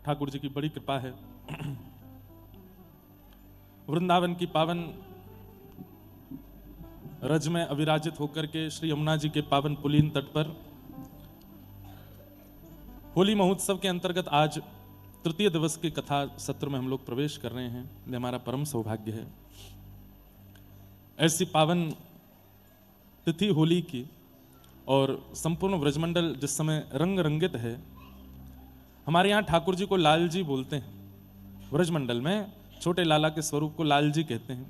ठाकुर जी की बड़ी कृपा है। वृंदावन की पावन रज में अविराजित होकर के श्री यमुना जी के पावन पुलीन तट पर होली महोत्सव के अंतर्गत आज तृतीय दिवस के कथा सत्र में हम लोग प्रवेश कर रहे हैं। ये हमारा परम सौभाग्य है। ऐसी पावन तिथि होली की और संपूर्ण व्रजमंडल जिस समय रंग रंगित है। हमारे यहाँ ठाकुर जी को लाल जी बोलते हैं। व्रजमंडल में छोटे लाला के स्वरूप को लाल जी कहते हैं,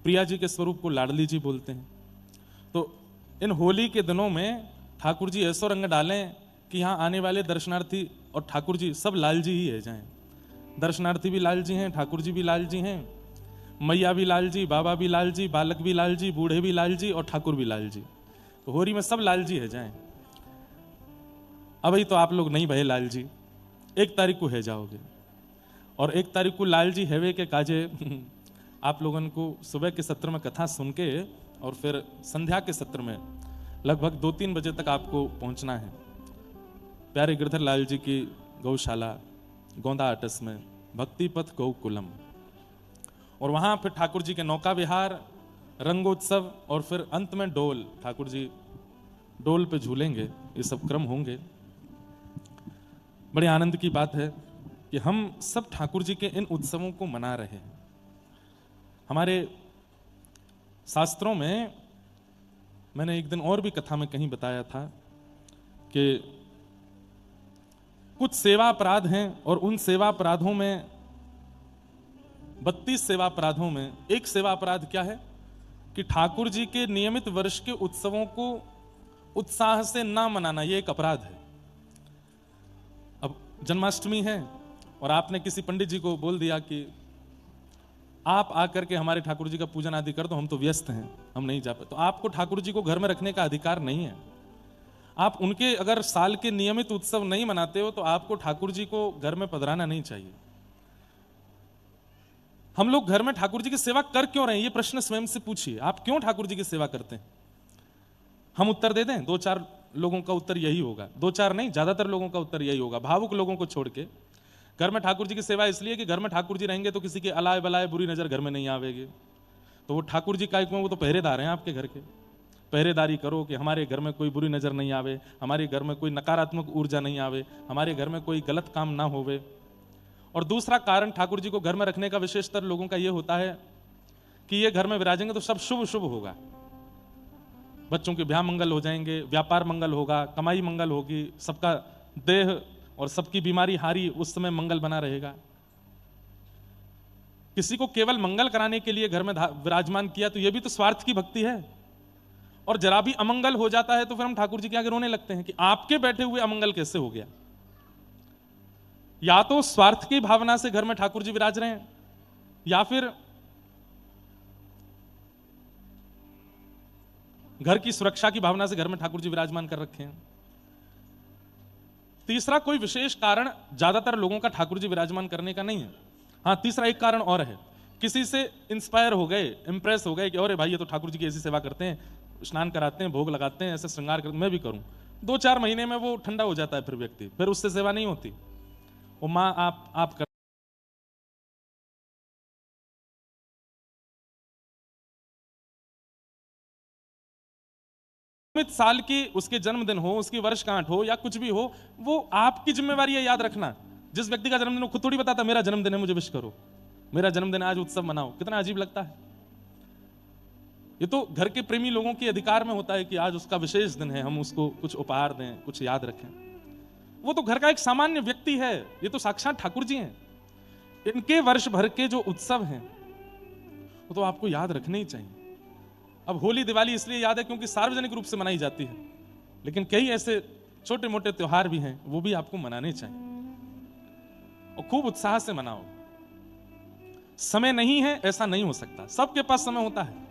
प्रिया जी के स्वरूप को लाडली जी बोलते हैं। तो इन होली के दिनों में ठाकुर जी ऐसा रंग डालें कि यहाँ आने वाले दर्शनार्थी और ठाकुर जी सब लाल जी ही है जाएं। दर्शनार्थी भी लाल जी हैं, ठाकुर जी भी लाल जी हैं, मैया भी लाल जी, बाबा भी लाल जी, बालक भी लाल जी, बूढ़े भी लाल जी और ठाकुर भी लाल जी। तो होली में सब लाल जी है जाएं। अभी तो आप लोग नहीं भये लाल जी, 1 तारीख को है जाओगे। और 1 तारीख को लाल जी हैवे के काजे आप लोगों को सुबह के सत्र में कथा सुन के और फिर संध्या के सत्र में लगभग 2-3 बजे तक आपको पहुंचना है प्यारे गिरधर लाल जी की गौशाला गोंदा आटस में भक्ति पथ गौकुलम। और वहां फिर ठाकुर जी के नौका विहार, रंगोत्सव और फिर अंत में डोल, ठाकुर जी डोल पे झूलेंगे। ये सब क्रम होंगे। बड़े आनंद की बात है कि हम सब ठाकुर जी के इन उत्सवों को मना रहे हैं। हमारे शास्त्रों में मैंने एक दिन और भी कथा में कहीं बताया था कि कुछ सेवा अपराध हैं और उन सेवा अपराधों में 32 सेवा अपराधों में एक सेवा अपराध क्या है कि ठाकुर जी के नियमित वर्ष के उत्सवों को उत्साह से ना मनाना, यह एक अपराध है। अब जन्माष्टमी है और आपने किसी पंडित जी को बोल दिया कि आप आकर के हमारे ठाकुर जी का पूजन आदि कर दो, हम तो व्यस्त हैं, हम नहीं जा पाए। तो आपको ठाकुर जी को घर में रखने का अधिकार नहीं है। आप उनके अगर साल के नियमित उत्सव नहीं मनाते हो तो आपको ठाकुर जी को घर में पधराना नहीं चाहिए। हम लोग घर में ठाकुर जी की सेवा कर क्यों रहे हैं, ये प्रश्न स्वयं से पूछिए। आप क्यों ठाकुर जी की सेवा करते हैं? हम उत्तर दे दें? 2-4 लोगों का उत्तर यही होगा। 2-4 नहीं, ज्यादातर लोगों का उत्तर यही होगा, भावुक लोगों को छोड़ के। घर में ठाकुर जी की सेवा इसलिए कि घर में ठाकुर जी रहेंगे तो किसी के अलाय बलाय बुरी नजर घर में नहीं आवेगी। तो वो ठाकुर जी काय क्यों? वो तो पहरेदार हैं आपके घर के। पहरेदारी करो कि हमारे घर में कोई बुरी नजर नहीं आवे, हमारे घर में कोई नकारात्मक ऊर्जा नहीं आवे, हमारे घर में कोई गलत काम ना होवे। और दूसरा कारण ठाकुर जी को घर में रखने का विशेषतर लोगों का यह होता है कि ये घर में विराजेंगे तो सब शुभ शुभ होगा। बच्चों के ब्याह मंगल हो जाएंगे, व्यापार मंगल होगा, कमाई मंगल होगी, सबका देह और सबकी बीमारी हारी उस समय मंगल बना रहेगा। किसी को केवल मंगल कराने के लिए घर में विराजमान किया तो यह भी तो स्वार्थ की भक्ति है। और जरा भी अमंगल हो जाता है तो फिर हम ठाकुर जी के आगे रोने लगते हैं कि आपके बैठे हुए अमंगल कैसे हो गया। या तो स्वार्थ की भावना से घर में ठाकुर जी विराज रहे हैं या फिर घर की सुरक्षा की भावना से घर में ठाकुर जी विराजमान कर रखे हैं। तीसरा कोई विशेष कारण ज्यादातर लोगों का ठाकुर जी विराजमान करने का नहीं है। हाँ, तीसरा एक कारण और है, किसी से इंस्पायर हो गए, इंप्रेस हो गए कि अरे भाई ये तो ठाकुर जी की ऐसी सेवा करते हैं, स्नान कराते हैं, भोग लगाते हैं, ऐसे श्रृंगार करते, मैं भी करूं। 2-4 महीने में वो ठंडा हो जाता है फिर व्यक्ति, फिर उससे सेवा नहीं होती। वो माँ आप कर साल की उसके जन्मदिन हो, उसकी वर्षगांठ हो या कुछ भी हो, वो आपकी जिम्मेवारी है याद रखना। जिस व्यक्ति का जन्मदिन हो खुद थोड़ी बताता मेरा जन्मदिन है मुझे विश करो, मेरा जन्मदिन आज उत्सव मनाओ। कितना अजीब लगता है। ये तो घर के प्रेमी लोगों के अधिकार में होता है कि आज उसका विशेष दिन है, हम उसको कुछ उपहार दें, कुछ याद रखें। वो तो घर का एक सामान्य व्यक्ति है, ये तो साक्षात ठाकुर जी हैं। इनके वर्ष भर के जो उत्सव हैं वो तो आपको याद रखने ही चाहिए। अब होली दिवाली इसलिए याद है क्योंकि सार्वजनिक रूप से मनाई जाती है, लेकिन कई ऐसे छोटे मोटे त्योहार भी हैं, वो भी आपको मनाने चाहिए और खूब उत्साह से मनाओ। समय नहीं है ऐसा नहीं हो सकता, सबके पास समय होता है।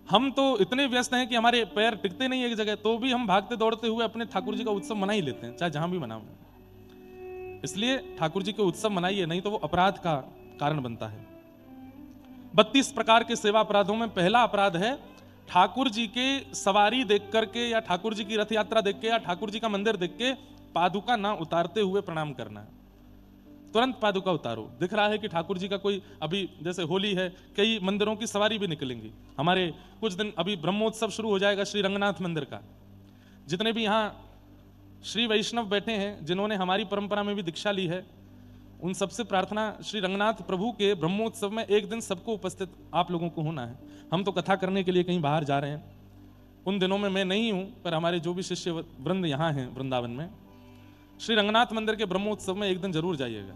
हम तो इतने व्यस्त हैं कि हमारे पैर टिकते नहीं एक जगह, तो भी हम भागते दौड़ते हुए अपने ठाकुर जी का उत्सव मना ही लेते हैं, चाहे जहां भी मनाओ। इसलिए ठाकुर जी के उत्सव मनाइए, नहीं तो वो अपराध का कारण बनता है। 32 प्रकार के सेवा अपराधों में पहला अपराध है ठाकुर जी के सवारी देख करके या ठाकुर जी की रथ यात्रा देख के या ठाकुर जी का मंदिर देख के पादुका ना उतारते हुए प्रणाम करना है। तुरंत पादुका उतारो। दिख रहा है कि ठाकुर जी का कोई, अभी जैसे होली है, कई मंदिरों की सवारी भी निकलेंगी। हमारे कुछ दिन अभी ब्रह्मोत्सव शुरू हो जाएगा श्री रंगनाथ मंदिर का। जितने भी यहाँ श्री वैष्णव बैठे हैं, जिन्होंने हमारी परंपरा में भी दीक्षा ली है, उन सबसे प्रार्थना, श्री रंगनाथ प्रभु के ब्रह्मोत्सव में एक दिन सबको उपस्थित आप लोगों को होना है। हम तो कथा करने के लिए कहीं बाहर जा रहे हैं, उन दिनों में मैं नहीं हूं, पर हमारे जो भी शिष्य वृंद यहाँ हैं वृंदावन में, श्री रंगनाथ मंदिर के ब्रह्मोत्सव में एक दिन जरूर जाइएगा,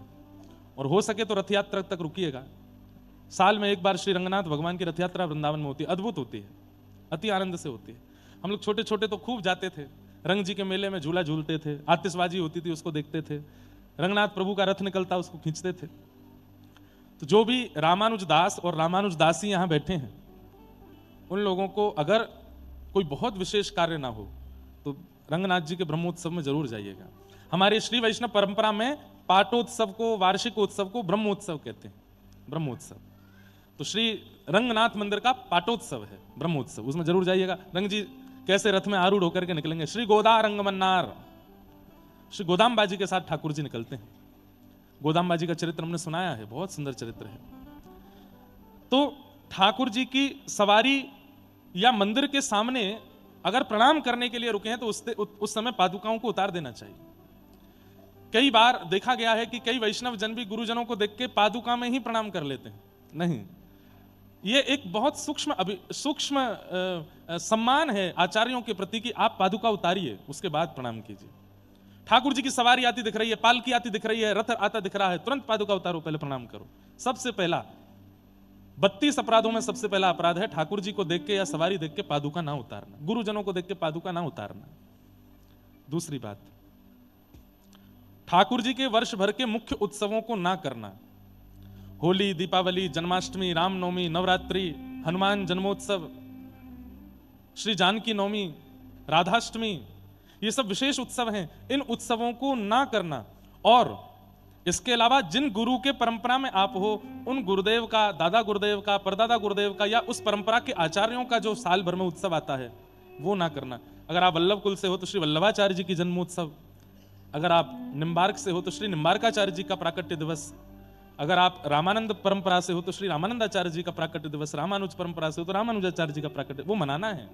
और हो सके तो रथ यात्रा तक रुकिएगा। साल में एक बार श्री रंगनाथ भगवान की रथ यात्रा वृंदावन में होती है, अद्भुत होती है, अति आनंद से होती है। हम लोग छोटे छोटे तो खूब जाते थे, रंग जी के मेले में झूला झूलते थे, आतिशबाजी होती थी उसको देखते थे, रंगनाथ प्रभु का रथ निकलता उसको खींचते थे। तो जो भी रामानुज दास और रामानुज दासी यहाँ बैठे हैं, उन लोगों को अगर कोई बहुत विशेष कार्य ना हो तो रंगनाथ जी के ब्रह्मोत्सव में जरूर जाइएगा। हमारे श्री वैष्णव परंपरा में पाटोत्सव को, वार्षिक उत्सव को ब्रह्मोत्सव कहते हैं, ब्रह्मोत्सव। तो श्री रंगनाथ मंदिर का पाटोत्सव है ब्रह्मोत्सव, उसमें जरूर जाइएगा। रंग जी कैसे रथ में आरूढ़ होकर के निकलेंगे, श्री गोदा रंगमन्नार, श्री गोदाम्बा जी के साथ ठाकुर जी निकलते हैं। गोदाम्बा जी का चरित्र हमने सुनाया है, बहुत सुंदर चरित्र है। तो ठाकुर जी की सवारी या मंदिर के सामने अगर प्रणाम करने के लिए रुके हैं तो उस समय पादुकाओं को उतार देना चाहिए। कई बार देखा गया है कि कई वैष्णव जन भी गुरुजनों को देख के पादुका में ही प्रणाम कर लेते हैं। नहीं, ये एक बहुत सूक्ष्म सम्मान है आचार्यों के प्रति कि आप पादुका उतारिए, उसके बाद प्रणाम कीजिए। ठाकुर जी की सवारी आती दिख रही है, पालकी आती दिख रही है, रथ आता दिख रहा है, तुरंत पादुका उतारो, पहले प्रणाम करो। सबसे पहला 32 अपराधों में सबसे पहला अपराध है ठाकुर जी को देख के या सवारी देख के पादुका ना उतारना, गुरुजनों को देख के पादुका ना उतारना। दूसरी बात, ठाकुर जी के वर्ष भर के मुख्य उत्सवों को ना करना। होली, दीपावली, जन्माष्टमी, रामनवमी, नवरात्रि, हनुमान जन्मोत्सव, श्री जानकी नवमी, राधाष्टमी, ये सब विशेष उत्सव हैं, इन उत्सवों को ना करना। और इसके अलावा जिन गुरु के परंपरा में आप हो, उन गुरुदेव का, दादा गुरुदेव का, परदादा गुरुदेव का या उस परंपरा के आचार्यों का जो साल भर में उत्सव आता है वो ना करना। अगर आप वल्लभ कुल से हो तो श्री वल्लभाचार्य जी की जन्मोत्सव, अगर आप निम्बार्क से हो तो श्री निम्बार्काचार्य जी का प्राकट्य दिवस, अगर आप रामानंद परंपरा से हो तो श्री रामानंदाचार्य जी का प्राकट्य दिवस, रामानुज परंपरा से हो तो रामानुजाचार्य जी का प्राकट्य, वो मनाना है।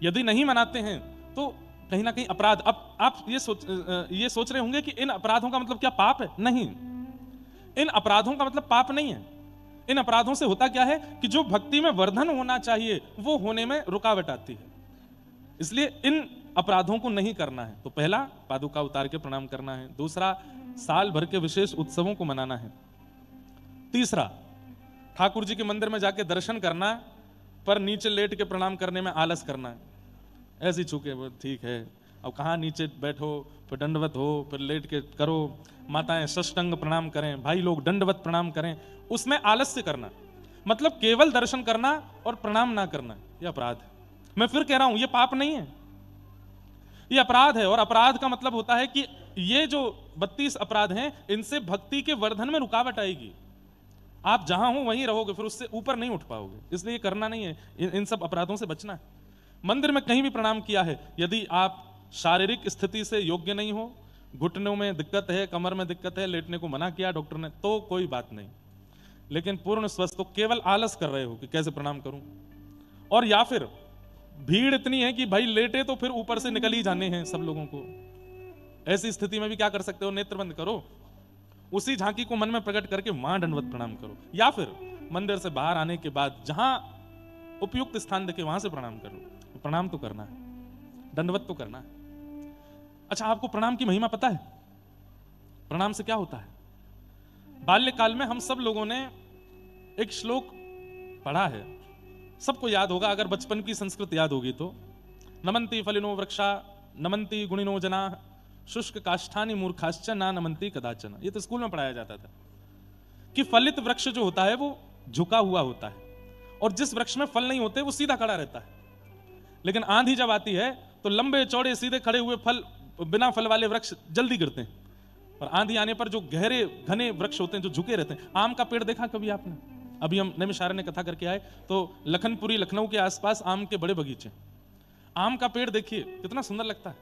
यदि नहीं मनाते हैं तो कहीं ना कहीं अपराध। अब आप ये सोच रहे होंगे कि इन अपराधों का मतलब क्या पाप है? नहीं, इन अपराधों का मतलब पाप नहीं है। इन अपराधों से होता क्या है कि जो भक्ति में वर्धन होना चाहिए वो होने में रुकावट आती है, इसलिए इन अपराधों को नहीं करना है। तो पहला, पादुका उतार के प्रणाम करना है। दूसरा, साल भर के विशेष उत्सवों को मनाना है। तीसरा, ठाकुर जी के मंदिर में जाके दर्शन करना पर नीचे लेट के प्रणाम करने में आलस करना है। ऐसी छूके वो ठीक है, अब कहाँ नीचे बैठो, फिर दंडवत हो, फिर लेट के करो, माताएं षष्टंग प्रणाम करें, भाई लोग दंडवत प्रणाम करें, उसमें आलस्य करना, मतलब केवल दर्शन करना और प्रणाम ना करना, यह अपराध है। मैं फिर कह रहा हूं, यह पाप नहीं है, यह अपराध है। और अपराध का मतलब होता है कि ये जो 32 अपराध हैं, इनसे भक्ति के वर्धन में रुकावट आएगी। आप जहां हो वहीं रहोगे, फिर उससे ऊपर नहीं उठ पाओगे, इसलिए करना नहीं है। इन सब अपराधों से बचना है। मंदिर में कहीं भी प्रणाम किया है, यदि आप शारीरिक स्थिति से योग्य नहीं हो, घुटनों में दिक्कत है, कमर में दिक्कत है, लेटने को मना किया डॉक्टर ने, तो कोई बात नहीं। लेकिन पूर्ण स्वस्थ तो केवल आलस कर रहे हो कि कैसे प्रणाम करूं, और या फिर भीड़ इतनी है कि भाई लेटे तो फिर ऊपर से निकल ही जाने हैं सब लोगों को, ऐसी स्थिति में भी क्या कर सकते हो, नेत्र बंद करो, उसी झांकी को मन में प्रकट करके वहां दंडवत प्रणाम करो, या फिर मंदिर से बाहर आने के बाद जहां उपयुक्त स्थान देखे वहां से प्रणाम करो। प्रणाम तो करना है, दंडवत तो करना है। अच्छा, आपको प्रणाम की महिमा पता है? प्रणाम से क्या होता है? बाल्यकाल में हम सब लोगों ने एक श्लोक पढ़ा है, सबको याद होगा, अगर बचपन की संस्कृत याद होगी तो, नमन्ति फलिनो वृक्षा नमन्ति गुणिनो जना शुष्क काष्ठानि मूर्खाश्च ना नमन्ति कदाचन। ये तो स्कूल में पढ़ाया जाता था कि फलित वृक्ष जो होता है वो झुका हुआ होता है, और जिस वृक्ष में फल नहीं होते वो सीधा खड़ा रहता है। लेकिन आंधी जब आती है तो लंबे चौड़े सीधे खड़े हुए फल बिना फल वाले वृक्ष जल्दी गिरते हैं, और आंधी आने पर जो गहरे घने वृक्ष होते हैं जो झुके रहते हैं। आम का पेड़ देखा कभी आपने? अभी हम नैमिषारण्य कथा करके आए तो लखनपुरी, लखनऊ के आसपास आम के बड़े बगीचे, आम का पेड़ देखिए कितना सुंदर लगता है।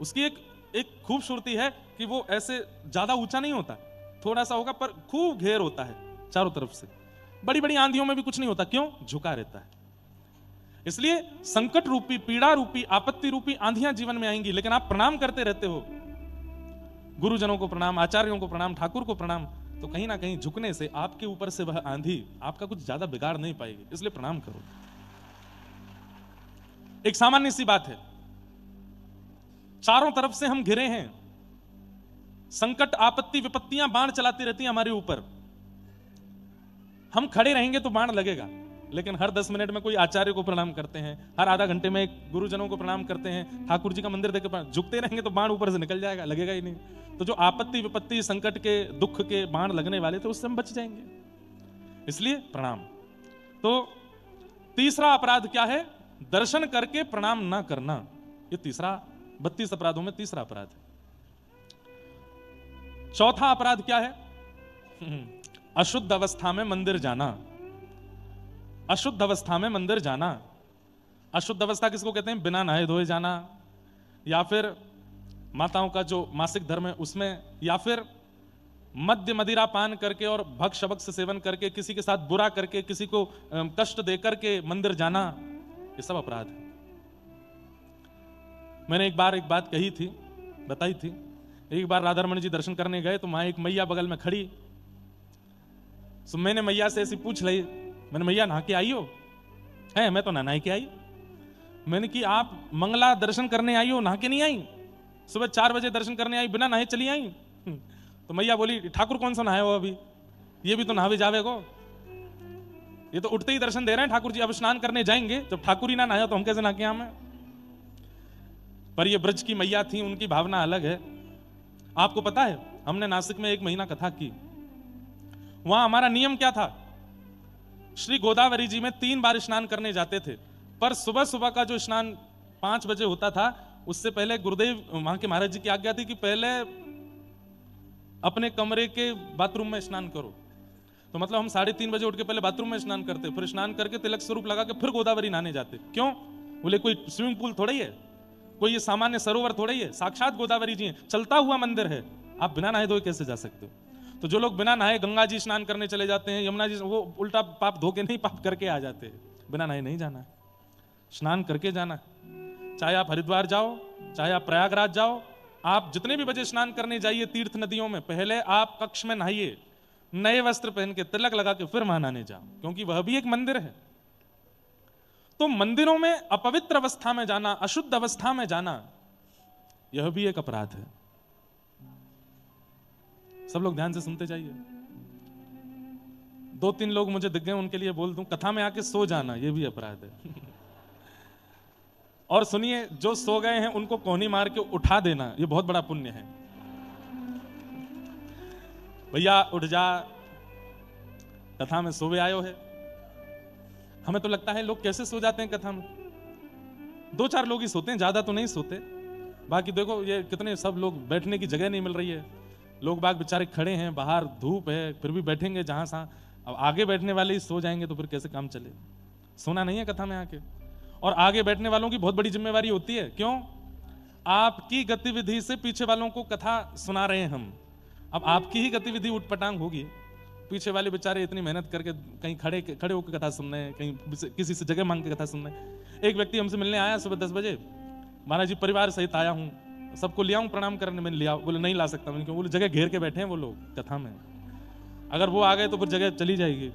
उसकी एक एक खूबसूरती है कि वो ऐसे ज्यादा ऊंचा नहीं होता, थोड़ा सा होगा पर खूब घेर होता है चारों तरफ से। बड़ी बड़ी आंधियों में भी कुछ नहीं होता, क्यों? झुका रहता है। इसलिए संकट रूपी, पीड़ा रूपी, आपत्ति रूपी आंधियां जीवन में आएंगी, लेकिन आप प्रणाम करते रहते हो, गुरुजनों को प्रणाम, आचार्यों को प्रणाम, ठाकुर को प्रणाम, तो कहीं ना कहीं झुकने से आपके ऊपर से वह आंधी आपका कुछ ज्यादा बिगाड़ नहीं पाएगी। इसलिए प्रणाम करो। एक सामान्य सी बात है, चारों तरफ से हम घिरे हैं, संकट, आपत्ति, विपत्तियां बाण चलाती रहती हैं हमारे ऊपर। हम खड़े रहेंगे तो बाण लगेगा, लेकिन हर 10 मिनट में कोई आचार्य को प्रणाम करते हैं, हर आधा घंटे में एक गुरुजनों को प्रणाम करते हैं, ठाकुर जी का मंदिर देख के झुकते रहेंगे तो बाण ऊपर से निकल जाएगा, लगेगा ही नहीं। तो जो आपत्ति, विपत्ति, संकट के, दुख के बाण लगने वाले थे उससे हम बच जाएंगे, इसलिए प्रणाम। तो तीसरा अपराध क्या है? दर्शन करके प्रणाम ना करना। ये तीसरा, 32 अपराधों में तीसरा अपराध है। चौथा अपराध क्या है? अशुद्ध अवस्था में मंदिर जाना। अशुद्ध अवस्था में मंदिर जाना। अशुद्ध अवस्था किसको कहते हैं? बिना नहाए धोए जाना, या फिर माताओं का जो मासिक धर्म है उसमें, या फिर मद्य मदिरा पान करके और भक्ष भक्ष सेवन करके, किसी के साथ बुरा करके, किसी को कष्ट दे करके मंदिर जाना, ये सब अपराध है। मैंने एक बार एक बात कही थी, बताई थी। एक बार राधारमण जी दर्शन करने गए तो वहां एक मैया बगल में खड़ी, तो मैंने मैया से ऐसी पूछ ली, मैंने मैया नहा के आई हो? है, मैं तो नहा के आई। मैंने कि आप मंगला दर्शन करने आई हो, नहा के नहीं आई? सुबह 4 बजे दर्शन करने आई, बिना नहाए चली आई? तो मैया बोली, ठाकुर कौन सा नहाए हो अभी? ये भी तो नहावे जावे को, ये तो उठते ही दर्शन दे रहे हैं ठाकुर जी, अब स्नान करने जाएंगे। जब ठाकुर ही ना नहाया तो हम कैसे नहा के आए? पर ये ब्रज की मैया थी, उनकी भावना अलग है। आपको पता है, हमने नासिक में 1 महीना कथा की। वहां हमारा नियम क्या था? श्री गोदावरी जी में 3 बार स्नान करने जाते थे, पर सुबह सुबह का जो स्नान 5 बजे होता था, उससे पहले गुरुदेव वहां के महाराज जी की आज्ञा थी कि पहले अपने कमरे के बाथरूम में स्नान करो। तो मतलब हम 3:30 बजे उठ के पहले बाथरूम में स्नान करते, फिर स्नान करके तिलक स्वरूप लगा के फिर गोदावरी नहाने जाते। क्यों? बोले कोई स्विमिंग पूल थोड़ा ही है, कोई ये सामान्य सरोवर थोड़ा ही है, साक्षात गोदावरी जी है, चलता हुआ मंदिर है, आप बिना नहाए धोए कैसे जा सकते हो? तो जो लोग बिना नहाए गंगा जी स्नान करने चले जाते हैं, यमुना जी, वो उल्टा पाप धो के नहीं, पाप करके आ जाते हैं। बिना नहाए नहीं जाना, स्नान करके जाना। चाहे आप हरिद्वार जाओ, चाहे आप प्रयागराज जाओ, आप जितने भी बजे स्नान करने जाइए तीर्थ नदियों में, पहले आप कक्ष में नहाइए, नए वस्त्र पहन के, तिलक लगा के, फिर वहां नहाने जाओ, क्योंकि वह भी एक मंदिर है। तो मंदिरों में अपवित्र अवस्था में जाना, अशुद्ध अवस्था में जाना, यह भी एक अपराध है। सब लोग ध्यान से सुनते जाइए। 2-3 लोग मुझे दिख गए, उनके लिए बोल दूं, कथा में आके सो जाना, यह भी अपराध है। और सुनिए, जो सो गए हैं उनको कोहनी मार के उठा देना, यह बहुत बड़ा पुण्य है। भैया उठ जा, कथा में सोवे आयो है। हमें तो लगता है लोग कैसे सो जाते हैं कथा में, 2-4 लोग ही सोते हैं, ज्यादा तो नहीं सोते। बाकी देखो ये कितने सब लोग, बैठने की जगह नहीं मिल रही है, लोग बाग बेचारे खड़े हैं, बाहर धूप है, फिर भी बैठेंगे जहां सा। अब आगे बैठने वाले ही सो जाएंगे तो फिर कैसे काम चले? सोना नहीं है कथा में आके। और आगे बैठने वालों की बहुत बड़ी जिम्मेवारी होती है। क्यों? आपकी गतिविधि से पीछे वालों को कथा सुना रहे हैं हम। अब आपकी ही गतिविधि उठपटांग होगी, पीछे वाले बेचारे इतनी मेहनत करके कहीं खड़े होकर कथा सुन रहे हैं, कहीं किसी से जगह मांग के कथा सुन रहे हैं। एक व्यक्ति हमसे मिलने आया सुबह 10 बजे, महाराज जी परिवार सहित आया हूँ, सबको लिया हूँ प्रणाम करने, मैंने लिया। बोले नहीं ला सकता। मैंने कहा बोले जगह घेर के बैठे हैं वो लोग कथा में, अगर वो आ गए तो फिर जगह चली जाएगी।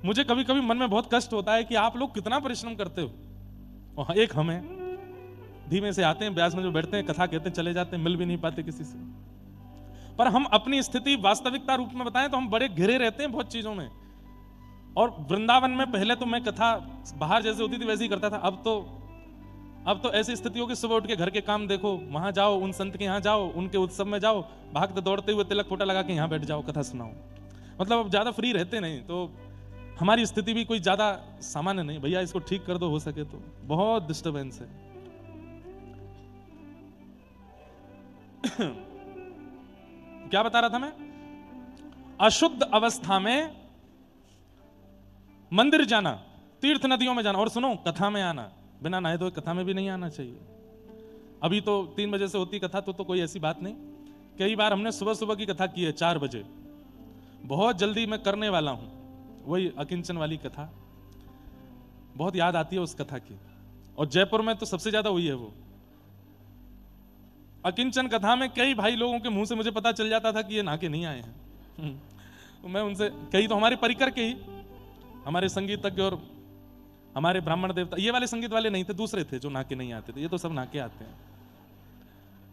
मुझे कभी कभी मन में बहुत कष्ट होता है कि आप लोग कितना परिश्रम करते हो, और एक हम हैं, धीमे से आते हैं, ब्यास में जो बैठते हैं, कथा कहते हैं, चले जाते हैं, मिल भी नहीं पाते किसी से। पर हम अपनी स्थिति वास्तविकता रूप में बताएं तो हम बड़े घिरे रहते हैं बहुत चीजों में। और वृंदावन में पहले तो मैं कथा बाहर जैसे होती थी वैसे ही करता था, अब तो ऐसी स्थिति हो कि सुबह उठ के घर के काम देखो, वहां जाओ, उन संत के यहाँ जाओ, उनके उत्सव में जाओ, भागते दौड़ते हुए तिलक फोटा लगा के यहाँ बैठ जाओ, कथा सुनाओ। मतलब अब ज्यादा फ्री रहते नहीं, तो हमारी स्थिति भी कोई ज्यादा सामान्य नहीं। भैया इसको ठीक कर दो हो सके तो, बहुत डिस्टर्बेंस है। क्या बता रहा था मैं? अशुद्ध अवस्था में मंदिर जाना, तीर्थ नदियों में जाना, और सुनो कथा में आना, बिना नहाए धोए कथा में भी नहीं आना चाहिए। अभी तो 3 बजे से होती कथा, तो कोई ऐसी बात नहीं। कई बार हमने सुबह सुबह की कथा की है 4 बजे, बहुत जल्दी मैं करने वाला हूं वही अकिंचन वाली कथा, बहुत याद आती है उस कथा की। और जयपुर में तो सबसे ज्यादा हुई है वो अकिंचन कथा में। कई भाई लोगों के मुंह से मुझे पता चल जाता था कि ये नहा के नहीं आए हैं। तो मैं उनसे, कई तो हमारे परिकर के ही, हमारे संगीतज्ञ और हमारे ब्राह्मण देवता, ये वाले संगीत वाले नहीं थे, दूसरे थे जो नहा के नहीं आते थे। ये तो सब नहा के आते हैं,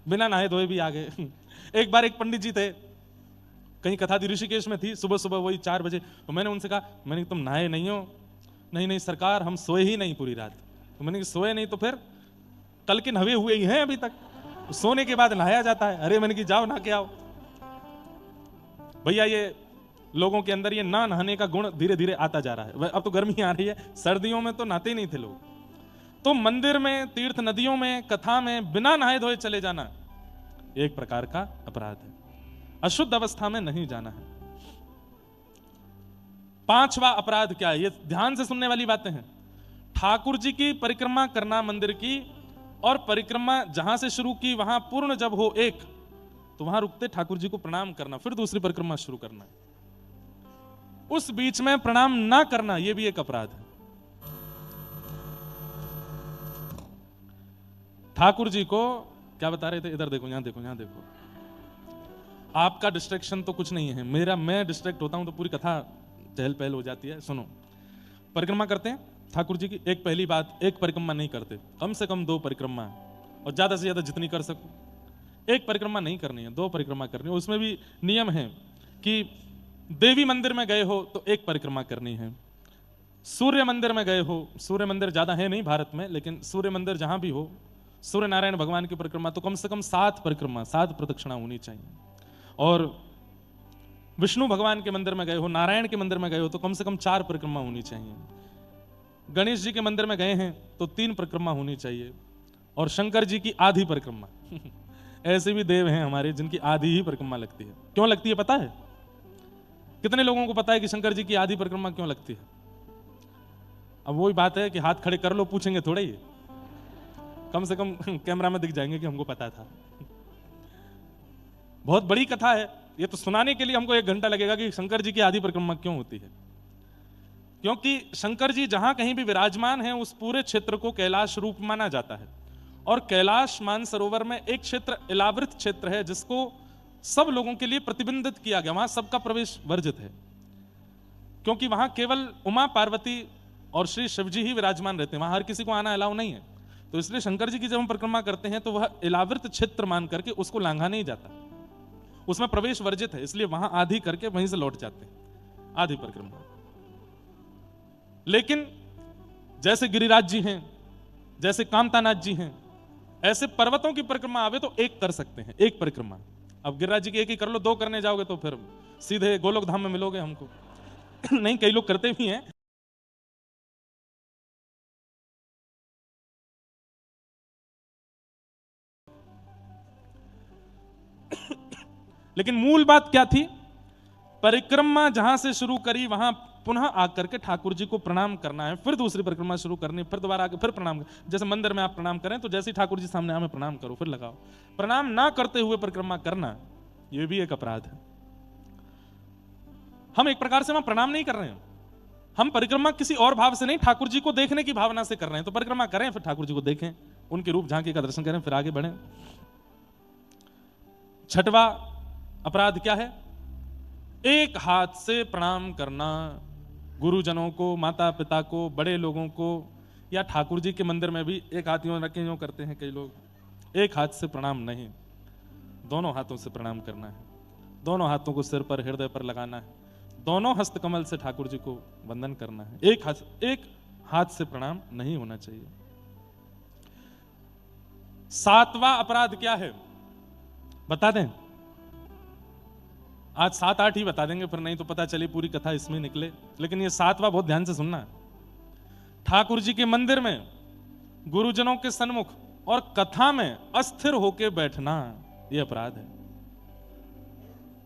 बिना नहाए धोए भी आ गए। एक बार एक पंडित जी थे, कहीं कथा थी, ऋषिकेश में थी, सुबह सुबह वही 4 बजे। तो मैंने उनसे कहा, मैंने तुम नहाए नहीं हो? नहीं नहीं सरकार, हम सोए ही नहीं पूरी रात। तो मैंने सोए नहीं तो फिर कल के नहाए हुए ही हैं अभी तक, सोने के बाद नहाया जाता है। अरे मैंने कि जाओ नहा के आओ। भैया ये लोगों के अंदर ये ना नहाने का गुण धीरे धीरे आता जा रहा है। अब तो गर्मी आ रही है, सर्दियों में तो नहाते ही नहीं थे लोग। तो मंदिर में, तीर्थ नदियों में, कथा में बिना नहाए धोए चले जाना एक प्रकार का अपराध है। अशुद्ध अवस्था में नहीं जाना है। 5वां अपराध क्या है? ये ध्यान से सुनने वाली बातें हैं। ठाकुर जी की परिक्रमा करना मंदिर की, और परिक्रमा जहां से शुरू की वहां पूर्ण जब हो एक, तो वहां रुकते ठाकुर जी को प्रणाम करना, फिर दूसरी परिक्रमा शुरू करना। उस बीच में प्रणाम ना करना, यह भी एक अपराध है। ठाकुर जी को क्या बता रहे थे? इधर देखो, यहां देखो, यहां देखो। आपका डिस्ट्रैक्शन तो कुछ नहीं है, मेरा, मैं डिस्ट्रैक्ट होता हूं तो पूरी कथा चहल पहल हो जाती है। सुनो, परिक्रमा करते हैं ठाकुर जी की। एक पहली बात, एक परिक्रमा नहीं करते, कम से कम 2 परिक्रमा, और ज्यादा से ज्यादा जितनी कर सको। एक परिक्रमा नहीं करनी है, 2 परिक्रमा करनी है। उसमें भी नियम है कि देवी मंदिर में गए हो तो 1 परिक्रमा करनी है। सूर्य मंदिर में गए हो, सूर्य मंदिर ज्यादा है नहीं भारत में, लेकिन सूर्य मंदिर जहां भी हो, सूर्य नारायण भगवान की परिक्रमा, तो कम से कम 7 परिक्रमा, 7 प्रदक्षिणा होनी चाहिए। और विष्णु भगवान के मंदिर में गए हो, नारायण के मंदिर में गए हो, तो कम से कम 4 परिक्रमा होनी चाहिए। गणेश जी के मंदिर में गए हैं तो 3 परिक्रमा होनी चाहिए, और शंकर जी की आधी परिक्रमा। ऐसे भी देव हैं हमारे जिनकी आधी ही परिक्रमा लगती है। क्यों लगती है पता है? कितने लोगों को पता है कि शंकर जी की आधी परिक्रमा क्यों लगती है? अब वही बात है कि हाथ खड़े कर लो, पूछेंगे थोड़े ही, कम से कम कैमरा में दिख जाएंगे कि हमको पता था। बहुत बड़ी कथा है ये, तो सुनाने के लिए हमको 1 घंटा लगेगा कि शंकर जी की आधी परिक्रमा क्यों होती है। क्योंकि शंकर जी जहां कहीं भी विराजमान हैं, उस पूरे क्षेत्र को कैलाश रूप माना जाता है। और कैलाश मानसरोवर में एक क्षेत्र इलावृत क्षेत्र है, जिसको सब लोगों के लिए प्रतिबंधित किया गया, वहां सबका प्रवेश वर्जित है। क्योंकि वहां केवल उमा पार्वती और श्री शिव जी ही विराजमान रहते हैं, वहां हर किसी को आना अलाउ नहीं है। तो इसलिए शंकर जी की जब हम परिक्रमा करते हैं तो वह इलावृत क्षेत्र मान करके उसको लांघा नहीं जाता, उसमें प्रवेश वर्जित है, इसलिए वहां आधी करके वहीं से लौट जाते हैं, आधी परिक्रमा। लेकिन जैसे गिरिराज जी हैं, जैसे कामतानाथ जी हैं, ऐसे पर्वतों की परिक्रमा आवे तो 1 कर सकते हैं, 1 परिक्रमा। अब गिरिराज जी की 1 ही कर लो, 2 करने जाओगे तो फिर सीधे गोलोक धाम में मिलोगे हमको। नहीं, कई लोग करते भी हैं। लेकिन मूल बात क्या थी? परिक्रमा जहां से शुरू करी वहां पुनः आकर के ठाकुर जी को प्रणाम करना है, फिर दूसरी परिक्रमा शुरू करनी, फिर दोबारा आके फिर प्रणाम। जैसे मंदिर में आप प्रणाम करें तो जैसे ही ठाकुर जी सामने हमें प्रणाम करो, फिर लगाओ। प्रणाम ना करते हुए परिक्रमा करना, यह भी एक अपराध है। हम एक प्रकार से वहां प्रणाम नहीं कर रहे हैं, हम परिक्रमा किसी और भाव से नहीं, ठाकुर जी को देखने की भावना से कर रहे हैं। तो परिक्रमा करें, फिर ठाकुर जी को देखें, उनके रूप झांकी का दर्शन करें, फिर आगे बढ़ें। 6वां अपराध क्या है? एक हाथ से प्रणाम करना गुरुजनों को, माता पिता को, बड़े लोगों को, या ठाकुर जी के मंदिर में भी एक हाथ यूं रखे, यूं करते हैं कई लोग। एक हाथ से प्रणाम नहीं, दोनों हाथों से प्रणाम करना है। दोनों हाथों को सिर पर, हृदय पर लगाना है, दोनों हस्तकमल से ठाकुर जी को वंदन करना है। एक हाथ से प्रणाम नहीं होना चाहिए। 7वां अपराध क्या है बता दें? आज 7-8 ही बता देंगे, फिर नहीं तो पता चली पूरी कथा इसमें निकले। लेकिन ये 7वां बहुत ध्यान से सुनना। ठाकुर जी के मंदिर में, गुरुजनों के सन्मुख और कथा में अस्थिर होकर बैठना, यह अपराध है।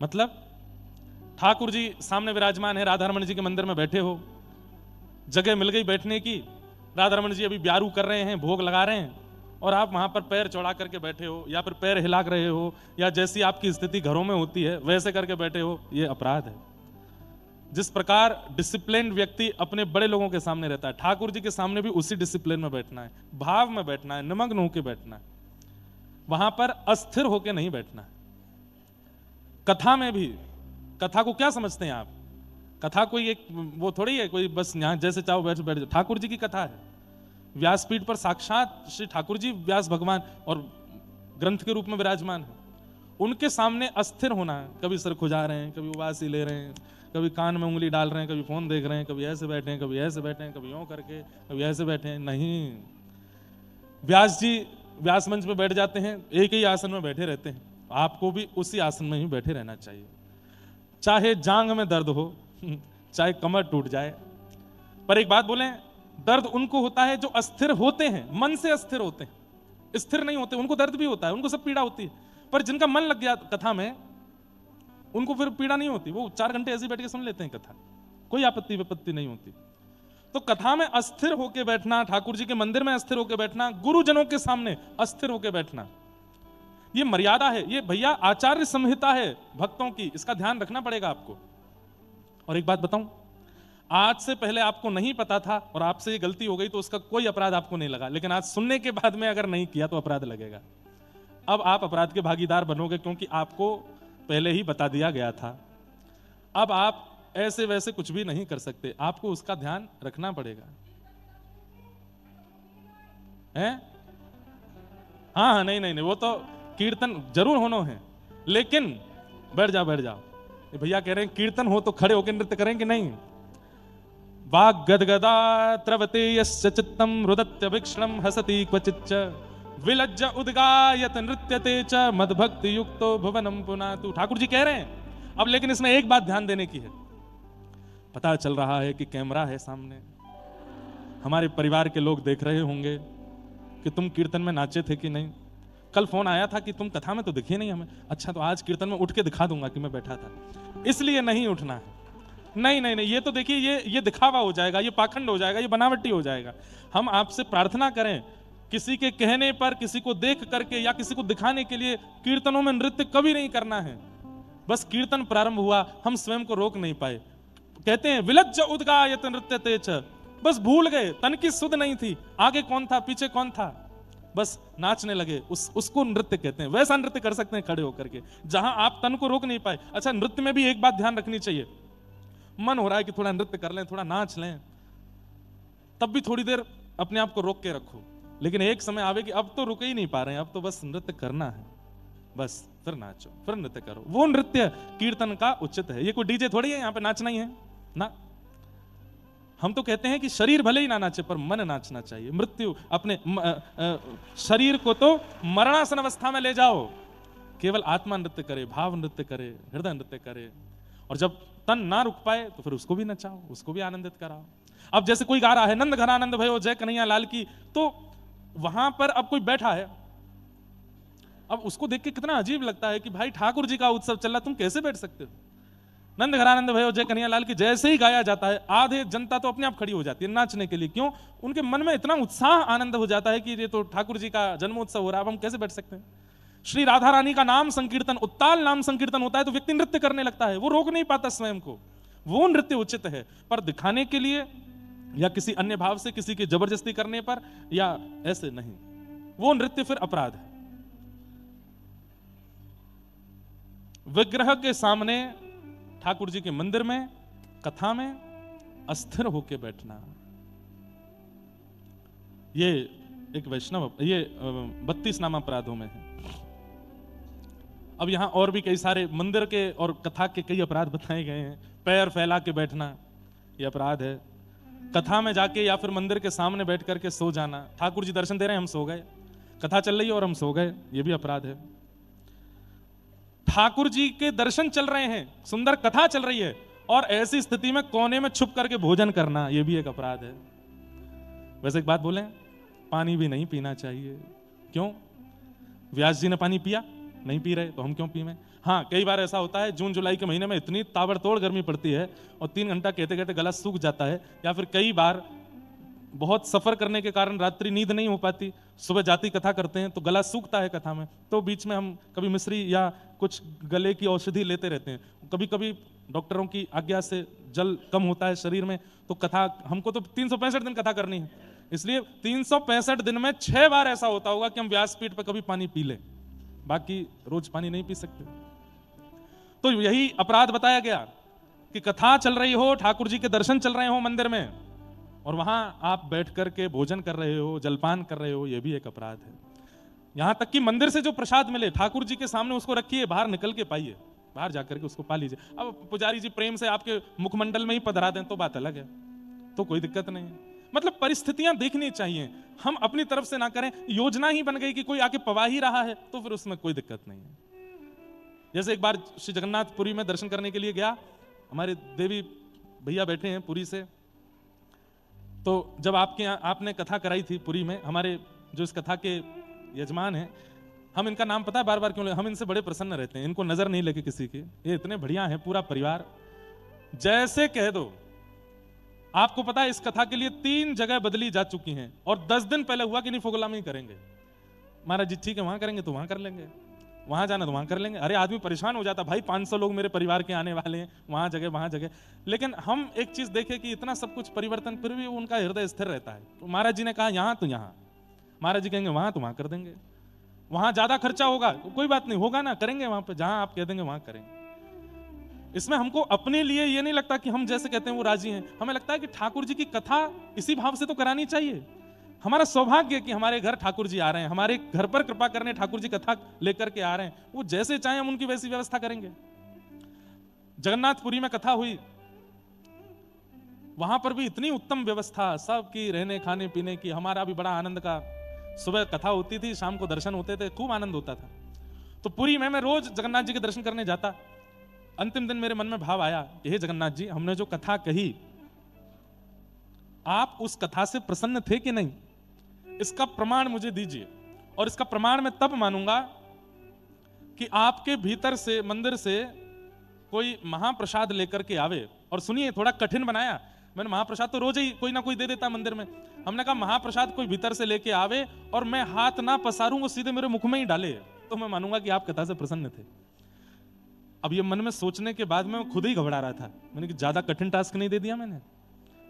मतलब ठाकुर जी सामने विराजमान है, राधा रमन जी के मंदिर में बैठे हो, जगह मिल गई बैठने की, राधा रमन जी अभी ब्यारू कर रहे हैं, भोग लगा रहे हैं, और आप वहां पर पैर चौड़ा करके बैठे हो, या फिर पैर हिला रहे हो, या जैसी आपकी स्थिति घरों में होती है वैसे करके बैठे हो, ये अपराध है। जिस प्रकार डिसिप्लिन व्यक्ति अपने बड़े लोगों के सामने रहता है, ठाकुर जी के सामने भी उसी डिसिप्लिन में बैठना है, भाव में बैठना है, निमग्न होकर बैठना है, वहां पर अस्थिर होकर नहीं बैठना है। कथा में भी, कथा को क्या समझते हैं आप? कथा कोई एक वो थोड़ी है कोई बस यहां जैसे चाहो बैठ बैठ। ठाकुर जी की कथा है, व्यासपीठ पर साक्षात श्री ठाकुर जी व्यास भगवान और ग्रंथ के रूप में विराजमान है। उनके सामने अस्थिर होना है, कभी सिर खुजा रहे हैं, कभी उबासी ले रहे हैं, कभी कान में उंगली डाल रहे हैं, कभी फोन देख रहे हैं, कभी ऐसे बैठे हैं, कभी ऐसे बैठे हैं, कभी यूं करके, कभी ऐसे बैठे हैं। नहीं, व्यास जी व्यास मंच पे बैठ जाते हैं, एक ही आसन में बैठे रहते हैं, आपको भी उसी आसन में ही बैठे रहना चाहिए। चाहे जांग में दर्द हो, चाहे कमर टूट जाए। पर एक बात बोलें, दर्द उनको होता है जो अस्थिर होते हैं, मन से अस्थिर होते हैं, स्थिर नहीं होते, उनको दर्द भी होता है, उनको सब पीड़ा होती है। पर जिनका मन लग गया कथा में, उनको फिर पीड़ा नहीं होती, वो 4 घंटे ऐसे बैठ के सुन लेते हैं कथा, कोई आपत्ति विपत्ति नहीं होती। तो कथा में अस्थिर होकर बैठना, ठाकुर जी के मंदिर में अस्थिर होकर बैठना, गुरुजनों के सामने अस्थिर होकर बैठना, ये मर्यादा है, ये भैया आचार्य संहिता है भक्तों की, इसका ध्यान रखना पड़ेगा आपको। और एक बात बताऊं, आज से पहले आपको नहीं पता था और आपसे ये गलती हो गई तो उसका कोई अपराध आपको नहीं लगा, लेकिन आज सुनने के बाद में अगर नहीं किया तो अपराध लगेगा। अब आप अपराध के भागीदार बनोगे, क्योंकि आपको पहले ही बता दिया गया था। अब आप ऐसे वैसे कुछ भी नहीं कर सकते, आपको उसका ध्यान रखना पड़ेगा। हैं? हाँ, नहीं नहीं नहीं, वो तो कीर्तन जरूर होना है, लेकिन बैठ जाओ बैठ जाओ। भैया कह रहे हैं कीर्तन हो तो खड़े होकर नृत्य करें कि नहीं? वाग गदगदा त्रवते यस्य चित्तम रुदत्य भिक्षणम हसति क्वचिच्च विलज्ज उद्गायत नृत्यते च मदभक्ति युक्तो भुवनम पुनातु। ठाकुर जी कह रहे हैं। अब लेकिन इसमें एक बात ध्यान देने की है, पता चल रहा है कि कैमरा है सामने, हमारे परिवार के लोग देख रहे होंगे कि तुम कीर्तन में नाचे थे कि नहीं। कल फोन आया था कि तुम कथा में तो दिखे नहीं हमें। अच्छा, तो आज कीर्तन में उठ के दिखा दूंगा कि मैं बैठा था, इसलिए नहीं उठना है। नहीं नहीं नहीं, ये तो देखिए ये दिखावा हो जाएगा, ये पाखंड हो जाएगा, ये बनावटी हो जाएगा। हम आपसे प्रार्थना करें, किसी के कहने पर, किसी को देख करके या किसी को दिखाने के लिए कीर्तनों में नृत्य कभी नहीं करना है। बस कीर्तन प्रारंभ हुआ, हम स्वयं को रोक नहीं पाए। कहते हैं विलज्ज उद्गायत नृत्यते च, बस भूल गए, तन की सुध नहीं थी, आगे कौन था पीछे कौन था, बस नाचने लगे, उसको नृत्य कहते हैं। वैसा नृत्य कर सकते हैं खड़े होकर के, जहां आप तन को रोक नहीं पाए। अच्छा, नृत्य में भी एक बात ध्यान रखनी चाहिए, मन हो रहा है कि थोड़ा नृत्य कर लें, थोड़ा नाच लें, तब भी थोड़ी देर अपने आप को रोक के रखो। लेकिन एक समय आवे कि अब तो रुक ही नहीं पा रहे हैं, अब तो बस नृत्य करना है, बस फिर नाचो, फिर नृत्य करो। वो नृत्य कीर्तन का उचित है। ये कोई डीजे थोड़ी है यहाँ पे नाचना ही है ना। हम तो कहते हैं कि शरीर भले ही ना नाचे, पर मन नाचना चाहिए। मृत्यु अपने शरीर को तो मरणासन अवस्था में ले जाओ, केवल आत्मा नृत्य करे, भाव नृत्य करे, हृदय नृत्य करे। और जब तन ना रुक पाए तो फिर उसको भी नचाओ, उसको भी आनंदित कराओ। अब जैसे कोई गा रहा है नंद घना आनंद भयो जय कन्हैया लाल की, तो वहां पर अब कोई बैठा है, अब उसको देख के कितना अजीब लगता है कि भाई ठाकुर जी का उत्सव चल रहा, तुम कैसे बैठ सकते हो? नंद घरानंद भयो जय कन्हैया लाल की जैसे ही गाया जाता है, आधे जनता तो अपने आप खड़ी हो जाती है नाचने के लिए। क्यों? उनके मन में इतना उत्साह आनंद हो जाता है कि ये तो ठाकुर जी का जन्मोत्सव हो रहा है, अब हम कैसे बैठ सकते हैं? श्री राधा रानी का नाम संकीर्तन, उत्ताल नाम संकीर्तन होता है तो व्यक्ति नृत्य करने लगता है, वो रोक नहीं पाता स्वयं को। वो नृत्य उचित है, पर दिखाने के लिए या किसी अन्य भाव से, किसी की जबरदस्ती करने पर या ऐसे नहीं, वो नृत्य फिर अपराध है। विग्रह के सामने, ठाकुर जी के मंदिर में, कथा में अस्थिर होकर बैठना, ये एक वैष्णव, ये 32 नाम अपराधों में है। अब यहां और भी कई सारे मंदिर के और कथा के कई अपराध बताए गए हैं। पैर फैला के बैठना, यह अपराध है। कथा में जाके या फिर मंदिर के सामने बैठ करके सो जाना, ठाकुर जी दर्शन दे रहे हैं, हम सो गए, कथा चल रही है और हम सो गए, यह भी अपराध है। ठाकुर जी के दर्शन चल रहे हैं, सुंदर कथा चल रही है, और ऐसी स्थिति में कोने में छुप करके भोजन करना, यह भी एक अपराध है। वैसे एक बात बोलें, पानी भी नहीं पीना चाहिए। क्यों? व्यास जी ने पानी पिया, नहीं पी रहे तो हम क्यों पीवें? हाँ, कई बार ऐसा होता है, जून जुलाई के महीने में इतनी ताबड़तोड़ गर्मी पड़ती है और 3 घंटा कहते कहते गला सूख जाता है, या फिर कई बार बहुत सफर करने के कारण रात्रि नींद नहीं हो पाती, सुबह जाति कथा करते हैं तो गला सूखता है कथा में, तो बीच में हम कभी मिश्री या कुछ गले की औषधि लेते रहते हैं। कभी कभी डॉक्टरों की आज्ञा से जल कम होता है शरीर में, तो कथा हमको तो 365 दिन कथा करनी है, इसलिए 365 दिन में 6 बार ऐसा होता होगा कि हम व्यासपीठ पर कभी पानी पी लें, बाकी रोज पानी नहीं पी सकते। तो यही अपराध बताया गया कि कथा चल रही हो, ठाकुर जी के दर्शन चल रहे हो मंदिर में, और वहां आप बैठ करके भोजन कर रहे हो, जलपान कर रहे हो, यह भी एक अपराध है। यहां तक कि मंदिर से जो प्रसाद मिले ठाकुर जी के सामने उसको रखिए, बाहर निकल के पाइए, बाहर जाकर के उसको पा लीजिए। अब पुजारी जी प्रेम से आपके मुखमंडल में ही पधरा दें तो बात अलग है, तो कोई दिक्कत नहीं है। मतलब परिस्थितियां देखनी चाहिए, हम अपनी तरफ से ना करें। योजना ही बन गई कि कोई आके पवा ही रहा है तो फिर उसमें कोई दिक्कत नहीं है। जैसे एक बार श्री जगन्नाथपुरी में दर्शन करने के लिए गया, हमारे देवी भैया बैठे हैं पुरी से, तो जब आपने कथा कराई थी पुरी में, हमारे जो इस कथा के यजमान हैं, हम इनका नाम पता है बार बार क्यों ले, हम इनसे बड़े प्रसन्न रहते हैं, इनको नजर नहीं लगे किसी की, ये इतने बढ़िया हैं पूरा परिवार। जैसे कह दो, आपको पता है इस कथा के लिए 3 जगह बदली जा चुकी हैं, और 10 दिन पहले हुआ कि नहीं फोगला में ही करेंगे। महाराज जी ठीक है, वहां करेंगे तो वहां कर लेंगे, वहां जाना तो वहां कर लेंगे। अरे आदमी परेशान हो जाता, भाई 500 लोग मेरे परिवार के आने वाले हैं, वहां जगह। लेकिन हम एक चीज देखे कि इतना सब कुछ परिवर्तन, फिर भी उनका हृदय स्थिर रहता है। तो महाराज जी ने कहा यहां तो यहां, महाराज जी कहेंगे वहां तो वहां कर देंगे, वहां ज्यादा खर्चा होगा कोई बात नहीं, होगा ना, करेंगे वहां पे, जहां आप कह देंगे वहां करेंगे। इसमें हमको अपने लिए ये नहीं लगता कि हम जैसे कहते हैं वो राजी हैं, हमें लगता है कि ठाकुर जी की कथा इसी भाव से तो करानी चाहिए। हमारा सौभाग्य कि हमारे घर ठाकुर जी आ रहे हैं, हमारे घर पर कृपा करने ठाकुर जी कथा लेकर के आ रहे हैं, वो जैसे चाहे हम उनकी वैसी व्यवस्था करेंगे। जगन्नाथपुरी में कथा हुई, वहां पर भी इतनी उत्तम व्यवस्था सबकी, रहने खाने पीने की, हमारा भी बड़ा आनंद का। सुबह कथा होती थी, शाम को दर्शन होते थे, खूब आनंद होता था। तो पुरी में मैं रोज जगन्नाथ जी के दर्शन करने जाता। अंतिम दिन मेरे मन में भाव आया कि हे जगन्नाथ जी, हमने जो कथा कही, आप उस कथा से प्रसन्न थे कि नहीं, इसका प्रमाण मुझे दीजिए। और इसका प्रमाण मैं तब मानूंगा कि आपके भीतर से, मंदिर से कोई महाप्रसाद लेकर के आवे। और सुनिए, थोड़ा कठिन बनाया मैंने, महाप्रसाद तो रोज ही कोई ना कोई दे देता मंदिर में, हमने कहा महाप्रसाद कोई भीतर से लेके आवे और मैं हाथ ना पसारूं, वो सीधे मेरे मुख में ही डाले, तो मैं मानूंगा कि आप कथा से प्रसन्न थे। अब ये मन में सोचने के बाद मैं खुद ही घबरा रहा था, मैंने कि ज्यादा कठिन टास्क नहीं दे दिया मैंने,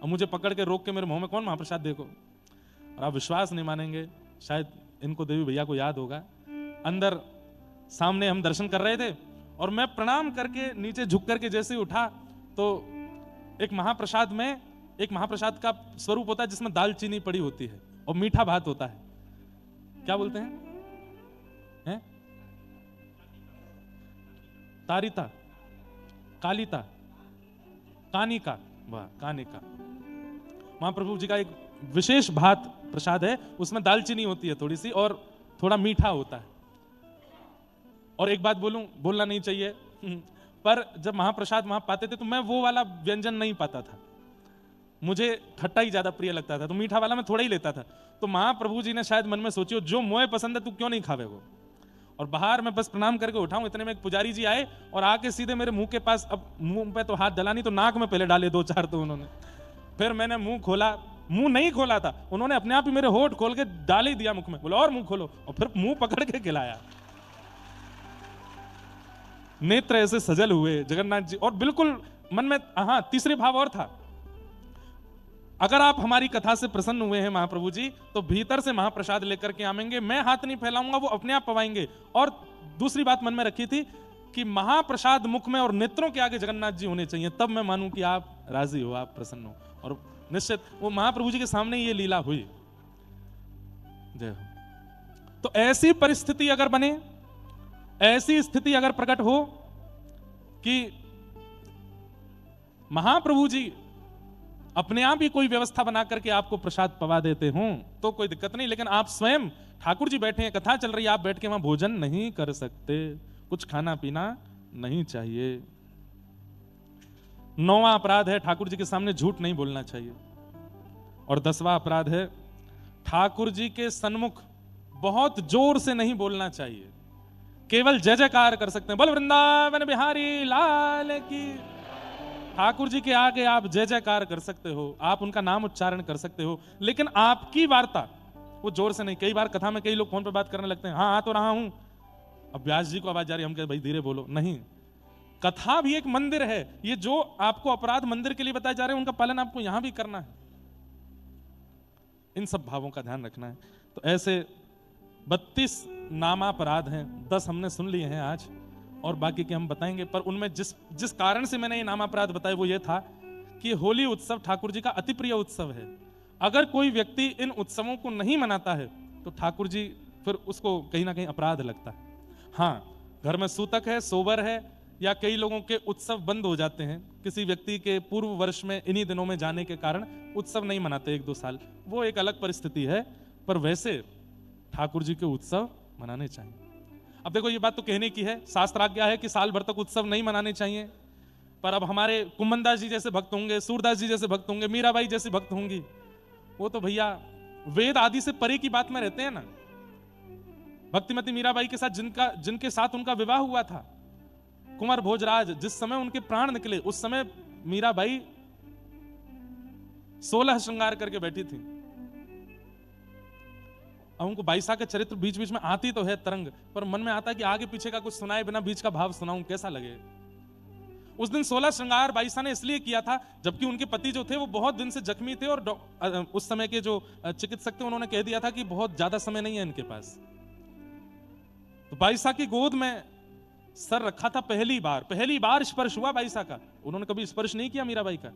अब मुझे पकड़ के रोक के मेरे मुंह में कौन महाप्रसाद देखो। और आप विश्वास नहीं मानेंगे, शायद इनको देवी भैया को याद होगा, अंदर सामने हम दर्शन कर रहे थे और मैं प्रणाम करके नीचे झुक करके जैसे ही उठा, तो एक महाप्रसाद का स्वरूप होता है जिसमें दालचीनी पड़ी होती है और मीठा भात होता है, क्या बोलते हैं? तारिता, कालिता, कानिका, वाह कानिका, महाप्रभु जी का एक विशेष भात प्रसाद है, उसमें दालचीनी होती है थोड़ी सी और थोड़ा मीठा होता है। और एक बात बोलूं, बोलना नहीं चाहिए, पर जब महाप्रसाद वहां पाते थे तो मैं वो वाला व्यंजन नहीं पाता था, मुझे खट्टा ही ज्यादा प्रिय लगता था, तो मीठा वाला मैं थोड़ा ही लेता था। तो महाप्रभु जी ने शायद मन में सोचियो, जो मोए पसंद है तू क्यों नहीं खावे वो। और बाहर मैं बस प्रणाम करके उठाऊं, इतने में एक पुजारी जी आए और आके सीधे मेरे मुंह के पास, अब मुंह पे तो हाथ डला नहीं, तो नाक में पहले डाले 2-4 तो उन्होंने। फिर मैंने मुंह खोला, मुंह नहीं खोला था उन्होंने, अपने आप ही मेरे होठ खोल के डाल ही दिया मुख में, बोला और मुंह खोलो, और फिर मुंह पकड़ के खिलाया। नेत्र ऐसे सजल हुए जगन्नाथ जी, और बिल्कुल मन में हाँ तीसरे भाव और था, अगर आप हमारी कथा से प्रसन्न हुए हैं महाप्रभु जी, तो भीतर से महाप्रसाद लेकर के आएंगे, मैं हाथ नहीं फैलाऊंगा, वो अपने आप पवाएंगे। और दूसरी बात मन में रखी थी कि महाप्रसाद मुख में और नेत्रों के आगे जगन्नाथ जी होने चाहिए, तब मैं मानूं कि आप राजी हो, आप प्रसन्न हो। और निश्चित वो महाप्रभु जी के सामने ये लीला हुई। जय हो। तो ऐसी परिस्थिति अगर बने, ऐसी स्थिति अगर प्रकट हो कि महाप्रभु जी अपने आप ही कोई व्यवस्था बना करके आपको प्रसाद पवा देते हों तो कोई दिक्कत नहीं, लेकिन आप स्वयं, ठाकुर जी बैठे हैं, कथा चल रही है, आप बैठ के वहां भोजन नहीं कर सकते, कुछ खाना पीना नहीं चाहिए। 9वां अपराध है, ठाकुर जी के सामने झूठ नहीं बोलना चाहिए। और 10वां अपराध है, ठाकुर जी के सन्मुख बहुत जोर से नहीं बोलना चाहिए, केवल जय जयकार कर सकते हैं, बोल वृंदावन बिहारी लाल की। ठाकुर जी के आगे आप जय जयकार कर सकते हो, आप उनका नाम उच्चारण कर सकते हो, लेकिन आपकी वार्ता वो जोर से नहीं। कई बार कथा में कई लोग फोन पे बात करने लगते हैं, हाँ आ तो रहा हूं, अब व्यास जी को आवाज जा रही है, हम कहते भाई धीरे बोलो। नहीं, कथा भी एक मंदिर है। ये जो आपको अपराध मंदिर के लिए बताए जा रहे हैं, उनका पालन आपको यहां भी करना है। इन सब भावों का ध्यान रखना है। तो ऐसे 32 नामापराध हैं, 10 हमने सुन लिए हैं आज, और बाकी के हम बताएंगे। पर उनमें जिस कारण से मैंने ये नामापराध बताए वो ये था कि होली उत्सव ठाकुर जी का अति प्रिय उत्सव है। अगर कोई व्यक्ति इन उत्सवों को नहीं मनाता है तो ठाकुर जी फिर उसको कहीं ना कहीं अपराध लगता है। हाँ, घर में सूतक है, सोबर है, या कई लोगों के उत्सव बंद हो जाते हैं, किसी व्यक्ति के पूर्व वर्ष में इन्हीं दिनों में जाने के कारण उत्सव नहीं मनाते 1-2 साल, वो एक अलग परिस्थिति है। पर वैसे ठाकुर जी के उत्सव मनाने चाहिए। अब देखो, ये बात तो कहने की है, शास्त्राज्ञा है कि साल भर तक उत्सव नहीं मनाने चाहिए। पर अब हमारे कुम्मनदास जी जैसे भक्त होंगे, सूरदास जी जैसे भक्त होंगे, मीराबाई जैसी भक्त होंगी, वो तो भैया वेद आदि से परे की बात में रहते हैं ना। भक्तिमती मीराबाई के साथ जिनके साथ उनका विवाह हुआ था, कुंवर भोजराज, जिस समय उनके प्राण निकले उस समय मीराबाई 16 श्रृंगार करके बैठी थी। अब उनको बाईसा के चरित्र बीच बीच में आती तो है तरंग, पर मन में आता है कि आगे पीछे का कुछ सुनाए बिना बीच का भाव सुनाऊं, कैसा लगे। उस दिन 16 श्रृंगार बाईसा ने इसलिए किया था जबकि उनके पति जो थे वो बहुत दिन से जख्मी थे, और उस समय के जो चिकित्सक थे उन्होंने कह दिया था कि बहुत ज्यादा समय नहीं है इनके पास। तो बाईसा की गोद में सर रखा था, पहली बार स्पर्श हुआ बाईसा का। उन्होंने कभी स्पर्श नहीं किया मीराबाई का।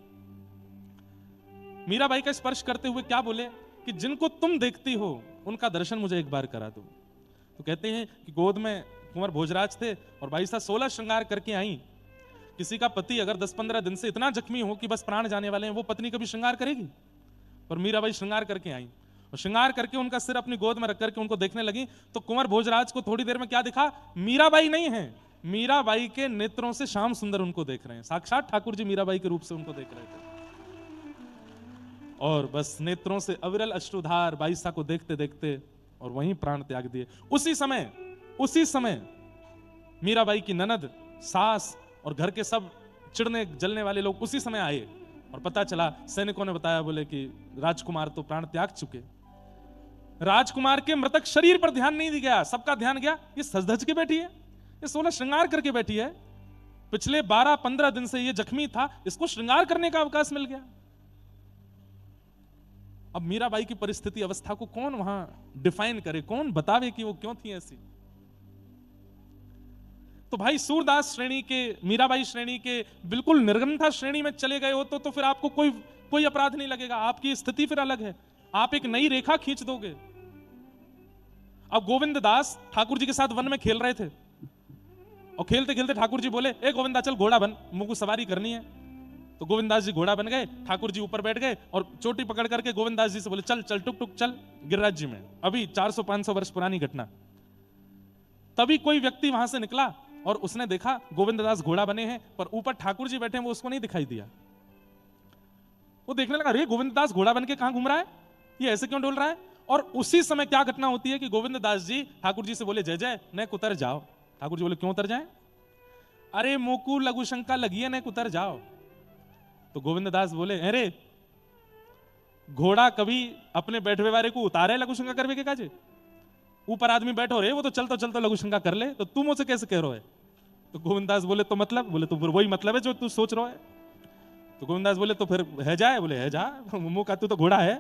मीराबाई का स्पर्श करते हुए क्या बोले कि जिनको तुम देखती हो उनका दर्शन मुझे एक बार करा दो। तो कहते हैं कि गोद में कुंवर भोजराज थे और बाईसा 16 श्रृंगार करके आई। किसी का पति अगर 10-15 दिन से इतना जख्मी हो कि बस प्राण जाने वाले हैं, वो पत्नी कभी श्रृंगार करेगी? पर मीराबाई श्रृंगार करके आई, और श्रृंगार करके उनका सिर अपनी गोद में रख करके उनको देखने लगी। तो कुंवर भोजराज को थोड़ी देर में क्या दिखा? मीराबाई नहीं है, मीराबाई के नेत्रों से श्याम सुंदर उनको देख रहे हैं। साक्षात ठाकुर जी मीराबाई के रूप से उनको देख रहे थे, और बस नेत्रों से अविरल अश्रुधार बाईसा को देखते देखते और वहीं प्राण त्याग दिए। उसी समय मीराबाई की ननद, सास और घर के सब चिढ़ने जलने वाले लोग उसी समय आए, और पता चला, सैनिकों ने बताया, बोले कि राजकुमार तो प्राण त्याग चुके। राजकुमार के मृतक शरीर पर ध्यान नहीं गया, सबका ध्यान गया ये सज धज के बैठी है, ये 16 श्रृंगार करके बैठी है, पिछले 12-15 दिन से ये जख्मी था, इसको श्रृंगार करने का अवकाश मिल गया। अब मीराबाई की परिस्थिति, अवस्था को कौन वहां डिफाइन करे, कौन बतावे कि वो क्यों थी ऐसी? तो भाई सूरदास श्रेणी के, मीराबाई श्रेणी के बिल्कुल निर्गमता श्रेणी में चले गए हो तो फिर आपको कोई अपराध नहीं लगेगा। आपकी स्थिति फिर अलग है, आप एक नई रेखा खींच दोगे। अब गोविंद दास ठाकुर जी के साथ वन में खेल रहे थे, और खेलते खेलते ठाकुर जी बोले, ए गोविंदा चल घोड़ा बन, मुझको सवारी करनी है। तो गोविंदास जी घोड़ा बन गए, ठाकुर जी ऊपर बैठ गए और चोटी पकड़ करके गोविंदास जी से बोले, चल चल टुक टुक चल गिरिराज जी में। अभी 400-500 वर्ष पुरानी घटना। तभी कोई व्यक्ति वहां से निकला और उसने देखा गोविंददास घोड़ा बने हैं, पर ऊपर ठाकुर जी बैठे हैं, वो उसको नहीं दिखाई दिया। वो देखने लगा, अरे गोविंददास घोड़ा बन के कहां घूम रहा है, ये ऐसे क्यों डोल रहा है? और उसी समय क्या घटना होती है कि गोविंददास जी ठाकुर जी से बोले, जय जय ने उतर जाओ। ठाकुर जी बोले, क्यों उतर जाए? अरे मोकू लघु शंका लगी है, ने उतर जाओ। तो गोविंददास बोले, अरे घोड़ा कभी अपने बैठवे वाले को उतारे लघु शंका करवे के काजे? ऊपर आदमी बैठो रे, वो तो चलतो लघु शंका कर ले, तो तू मुझसे कैसे कह रहा है? तो गोविंददास बोले, तो मतलब? बोले, तो वही मतलब है जो तू सोच रहा है। तो गोविंददास बोले, तो फिर है जाए? बोले, है जा, मुंह का तू तो घोड़ा है।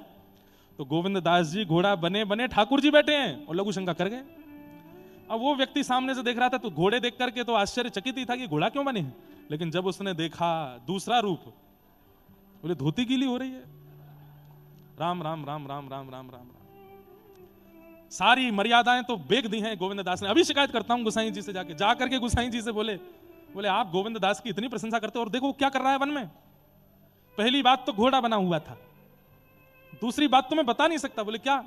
तो गोविंददास जी घोड़ा बने बने ठाकुर जी बैठे हैं और लघु शंका कर गए। अब वो व्यक्ति सामने से देख रहा था, तो घोड़े देख करके तो आश्चर्यचकित ही था कि घोड़ा क्यों बने हैं, लेकिन जब उसने देखा दूसरा रूप, बोले धोती गीली हो रही है। राम राम राम राम राम राम राम, सारी मर्यादाएं तो बेच दी हैं गोविंददास ने। अभी शिकायत करता हूं गोसाई जी से, जा करके गोसाई जी से बोले आप गोविंददास की इतनी प्रशंसा करते हो और देखो क्या कर रहा है वन में। पहली बात तो घोड़ा बना हुआ था, दूसरी बात तो मैं बता नहीं सकता। बोले क्या?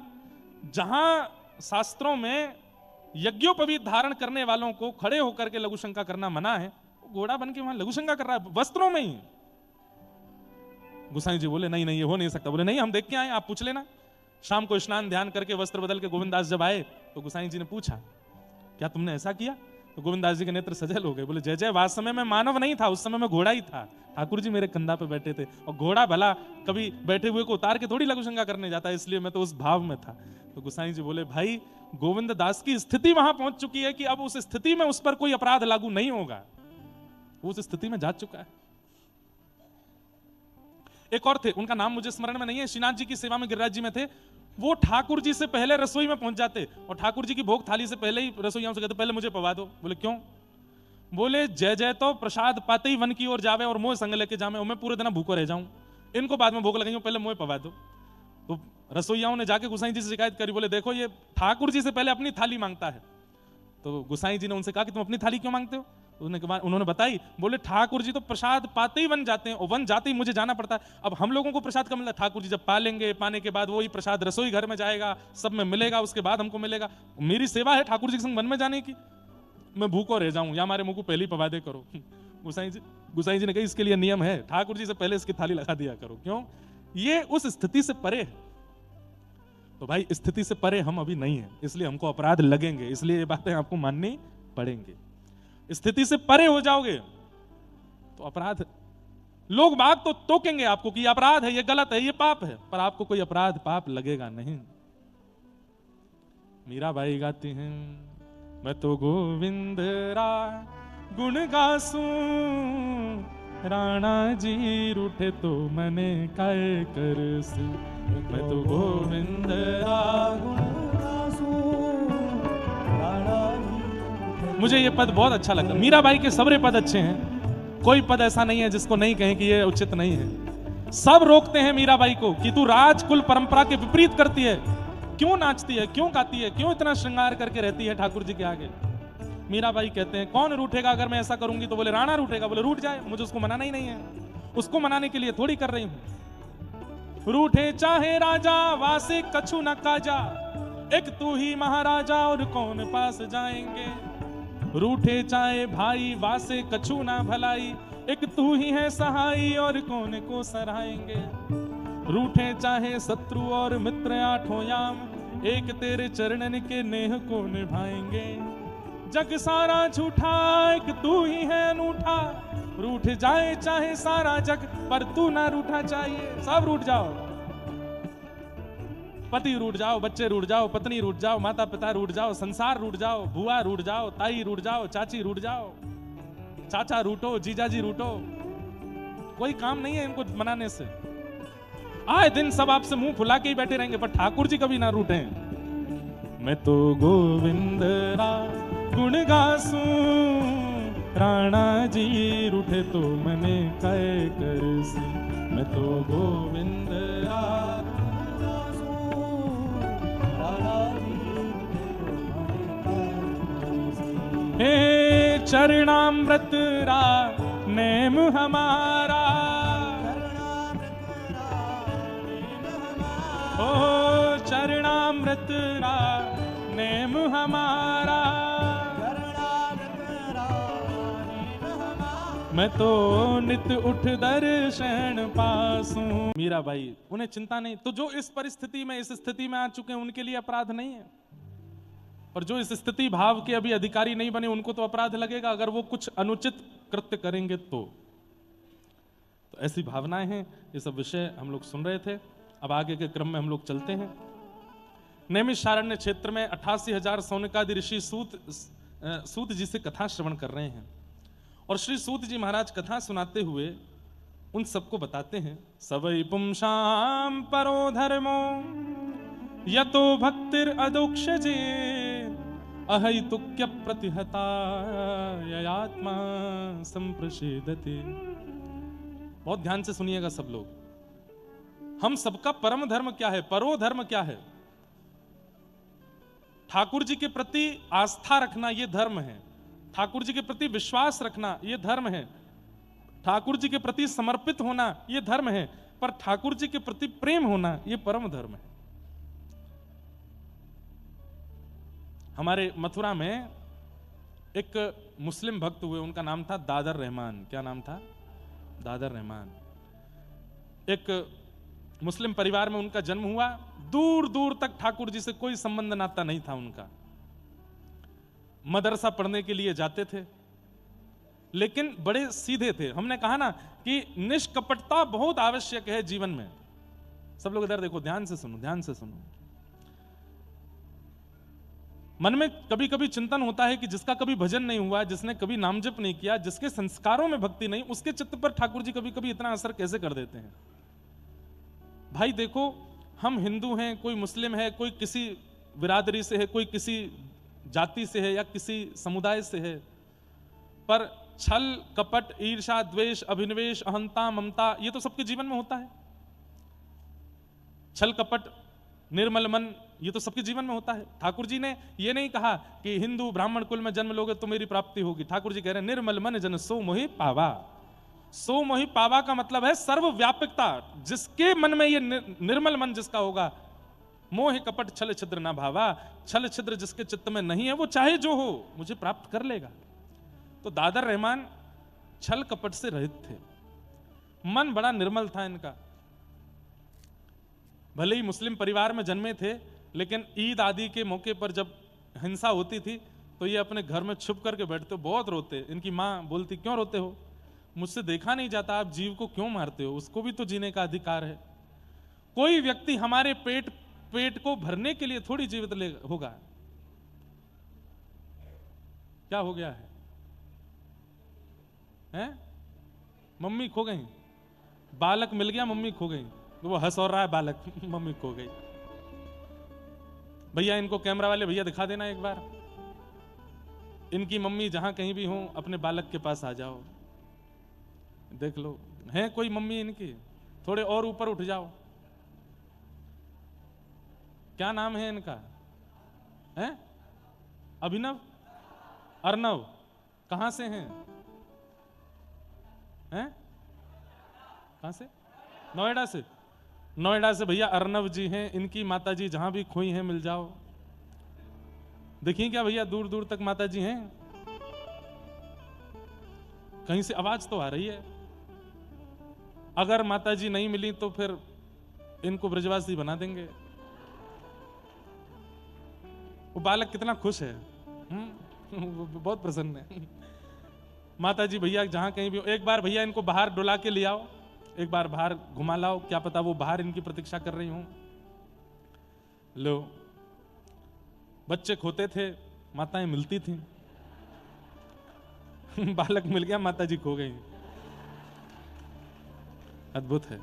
जहां शास्त्रों में यज्ञोपवीत धारण करने वालों को खड़े होकर के लघु शंका करना मना है, घोड़ा बन के वहां लघु शंका कर रहा है वस्त्रों में ही। गोसाई जी बोले, नहीं ये हो नहीं सकता। बोले, नहीं हम देख के आए, आप पूछ लेना। शाम को स्नान ध्यान करके वस्त्र बदल के गोविंददास जब आए तो गोसाई जी ने पूछा, क्या तुमने ऐसा किया? तो गोविंदास जी के नेत्र सजल हो गए, बोले जय जय, वास समय में मानव नहीं था, उस समय में घोड़ा ही था। ठाकुर जी मेरे कंधा पे बैठे थे, और घोड़ा भला कभी बैठे हुए को उतार के थोड़ी लघुशंका करने जाता है, इसलिए मैं तो उस भाव में था। तो गोसाई जी बोले भाई गोविंद दास की स्थिति वहां पहुंच चुकी है कि अब उस स्थिति में उस पर कोई अपराध लागू नहीं होगा, वो उस स्थिति में जा चुका है। एक और थे, उनका नाम मुझे स्मरण में नहीं है, श्रीनाथ जी की सेवा में गिरिराज जी में थे। वो ठाकुर जी से पहले रसोई में पहुंच जाते और ठाकुर जी की भोग थाली से पहले ही रसोइयों से कहते पहले मुझे पवा दो। बोले क्यों? बोले जय जय तो प्रसाद पाते ही वन की ओर जावे और मोह संग लेके जावे, और मैं पूरे दिन भूखो रह जाऊं, इनको बाद में भूख लगेगी, पहले मोह पवा दो। तो रसोइयाओं ने जाके गोसाई जी से शिकायत करी, बोले देखो ये ठाकुर जी से पहले अपनी थाली मांगता है। तो गोसाई जी ने उनसे कहा कि तुम अपनी थाली क्यों मांगते हो? उन्होंने बताई, बोले ठाकुर जी तो प्रसाद पाते ही वन जाते हैं, और वन जाते ही मुझे जाना पड़ता है। अब हम लोगों को प्रसाद कब मिला? ठाकुर जी जब पा लेंगे, पाने के बाद वही प्रसाद रसोई घर में जाएगा, सब में मिलेगा, उसके बाद हमको मिलेगा। मेरी सेवा है ठाकुर जी के संग वन में जाने की, मैं भूखो रह जाऊं या हमारे मुंह को पहले ही पवा दे करो। गोसाई जी ने कहा इसके लिए नियम है, ठाकुर जी से पहले इसकी थाली लगा दिया करो। क्यों? ये उस स्थिति से परे है। तो भाई स्थिति से परे हम अभी नहीं है, इसलिए हमको अपराध लगेंगे, इसलिए ये बातें आपको माननी पड़ेंगे। स्थिति से परे हो जाओगे तो अपराध, लोग बाग तो टोकेंगे आपको कि अपराध है, ये गलत है, ये पाप है, पर आपको कोई अपराध पाप लगेगा नहीं। मीराबाई गाती हैं, मैं तो गोविंद रा गुण गासूं, राणा जी रूठे तो मने काय करसू। मैं तो गोविंद रा गुण गासूं, राणा जी। मुझे ये पद बहुत अच्छा लगता। मीराबाई के सबरे पद अच्छे हैं, कोई पद ऐसा नहीं है जिसको नहीं कहें कि ये उचित नहीं है। सब रोकते हैं मीराबाई को कि तू राजकुल परंपरा के विपरीत करती है, क्यों नाचती है, क्यों गाती है, क्यों इतना श्रृंगार करके रहती है ठाकुर जी के आगे। मीराबाई कहते हैं कौन रूठेगा अगर मैं ऐसा करूंगी? तो बोले राणा रूठेगा। बोले रूठ जाए, मुझे उसको मनाना ही नहीं है, उसको मनाने के लिए थोड़ी कर रही हूं। रूठे चाहे राजा वासे कछु न काजा, एक तू ही महाराजा और कौन पास जाएंगे। रूठे चाहे भाई वासे कछु ना भलाई, एक तू ही है सहाई और कौन को सराहेंगे। रूठे चाहे शत्रु और मित्र आठों याम, एक तेरे चरणन के नेह को निभाएंगे। जग सारा झूठा एक तू ही है अनूठा, रूठ जाए चाहे सारा जग पर तू ना रूठा चाहिए। सब रूठ जाओ, पति रूठ जाओ, बच्चे रूठ जाओ, पत्नी रूठ जाओ, माता पिता रूठ जाओ, संसार रूठ जाओ, बुआ रूठ जाओ, ताई रूठ जाओ, चाची रूठ जाओ, चाचा रूठो, जीजाजी रूठो, कोई काम नहीं है इनको मनाने से। आए दिन सब आपसे मुंह फुला के ही बैठे रहेंगे, पर ठाकुर जी कभी ना रूठे। मैं तो गोविंद रा गुण गासूं, राणा जी रूठे तो मने काय करसी। मैं तो गोविंद रा गुण गासूं, राणा जी रूठे तो मने काय करसी। हे चरणामृत रा नेम हमारा, ओ चरणामृत रा नेम हमारा, मैं तो नित उठ दर्शन पासूं। मीराबाई उन्हें चिंता नहीं, तो जो इस परिस्थिति में इस स्थिति में आ चुके हैं उनके लिए अपराध नहीं है, और जो इस स्थिति भाव के अभी अधिकारी नहीं बने उनको तो अपराध लगेगा अगर वो कुछ अनुचित कृत्य करेंगे। तो ऐसी भावनाएं हैं, ये सब विषय हम लोग सुन रहे थे। अब आगे के क्रम में हम लोग चलते हैं। नैमिषारण्य क्षेत्र में 88,000 सौनकादि ऋषि सूत जी से कथा श्रवण कर रहे हैं, और श्री सूत जी महाराज कथा सुनाते हुए उन सबको बताते हैं, सवै पुंसाम परो धर्मो यतो भक्तिर अदोक्षजे, अहैतुक्य प्रतिहता ययात्मा संप्रषेदते। बहुत ध्यान से सुनिएगा सब लोग। हम सबका परम धर्म क्या है, परो धर्म क्या है? ठाकुर जी के प्रति आस्था रखना ये धर्म है, ठाकुर जी के प्रति विश्वास रखना ये धर्म है, ठाकुर जी के प्रति समर्पित होना ये धर्म है, पर ठाकुर जी के प्रति प्रेम होना ये परम धर्म है। हमारे मथुरा में एक मुस्लिम भक्त हुए, उनका नाम था दादर रहमान। क्या नाम था? दादर रहमान। एक मुस्लिम परिवार में उनका जन्म हुआ। दूर दूर तक ठाकुर जी से कोई संबंध नाता नहीं था उनका। मदरसा पढ़ने के लिए जाते थे, लेकिन बड़े सीधे थे। हमने कहा ना कि निष्कपटता बहुत आवश्यक है जीवन में। सब लोग इधर देखो, ध्यान से सुनो, ध्यान से सुनो। मन में कभी कभी चिंतन होता है कि जिसका कभी भजन नहीं हुआ, जिसने कभी नाम जप नहीं किया, जिसके संस्कारों में भक्ति नहीं, उसके चित्त पर ठाकुर जी कभी कभी इतना असर कैसे कर देते हैं। भाई देखो, हम हिंदू हैं, कोई मुस्लिम है, कोई किसी बिरादरी से है, कोई किसी जाति से है या किसी समुदाय से है, पर छल कपट ईर्षा द्वेष अभिनिवेश अहंता ममता ये तो सबके जीवन में होता है। छल कपट निर्मल मन ये तो सबके जीवन में होता है। ठाकुर जी ने ये नहीं कहा कि हिंदू ब्राह्मण कुल में जन्म लोगे तो मेरी प्राप्ति होगी। ठाकुर जी कह रहे हैं निर्मल मन जन सो मोहि पावा। सो मोहि पावा का मतलब है सर्वव्यापकता। जिसके मन में ये निर्मल मन जिसका होगा, मोह कपट छल छिद्र ना भावा, छल छिद्र जिसके चित्त में नहीं है वो चाहे जो हो मुझे प्राप्त कर लेगा। तो दादर रहमान छल कपट से रहित थे, मन बड़ा निर्मल था इनका। भले ही मुस्लिम परिवार में जन्मे थे, लेकिन ईद आदि के मौके पर जब हिंसा होती थी तो ये अपने घर में छुप करके बैठते, बहुत रोते। इनकी माँ बोलती क्यों रोते हो, मुझसे देखा नहीं जाता, आप जीव को क्यों मारते हो, उसको भी तो जीने का अधिकार है। कोई व्यक्ति हमारे पेट को भरने के लिए थोड़ी जीवित होगा। क्या हो गया है? हैं? मम्मी खो गई, बालक मिल गया, मम्मी खो गई। वो हंस और रहा है बालक, मम्मी खो गई। भैया इनको कैमरा वाले भैया दिखा देना एक बार, इनकी मम्मी जहां कहीं भी हो अपने बालक के पास आ जाओ, देख लो है कोई मम्मी इनकी। थोड़े और ऊपर उठ जाओ, क्या नाम है इनका? है अभिनव, अर्नव, कहां से हैं? हैं? कहां से? नोएडा से। नोएडा से भैया अर्नव जी हैं। इनकी माता जी जहां भी खोई हैं मिल जाओ। देखिए क्या भैया दूर दूर तक माता जी हैं, कहीं से आवाज तो आ रही है। अगर माता जी नहीं मिली तो फिर इनको ब्रजवासी बना देंगे। वो बालक कितना खुश है, बहुत प्रसन्न है। माता जी भैया जहां कहीं भी हो, एक बार भैया इनको बाहर डुला के ले आओ, एक बार बाहर घुमा लाओ, क्या पता वो बाहर इनकी प्रतीक्षा कर रही हूं। लो, बच्चे खोते थे, माताएं मिलती थी। बालक मिल गया, माता जी खो गई। अद्भुत है।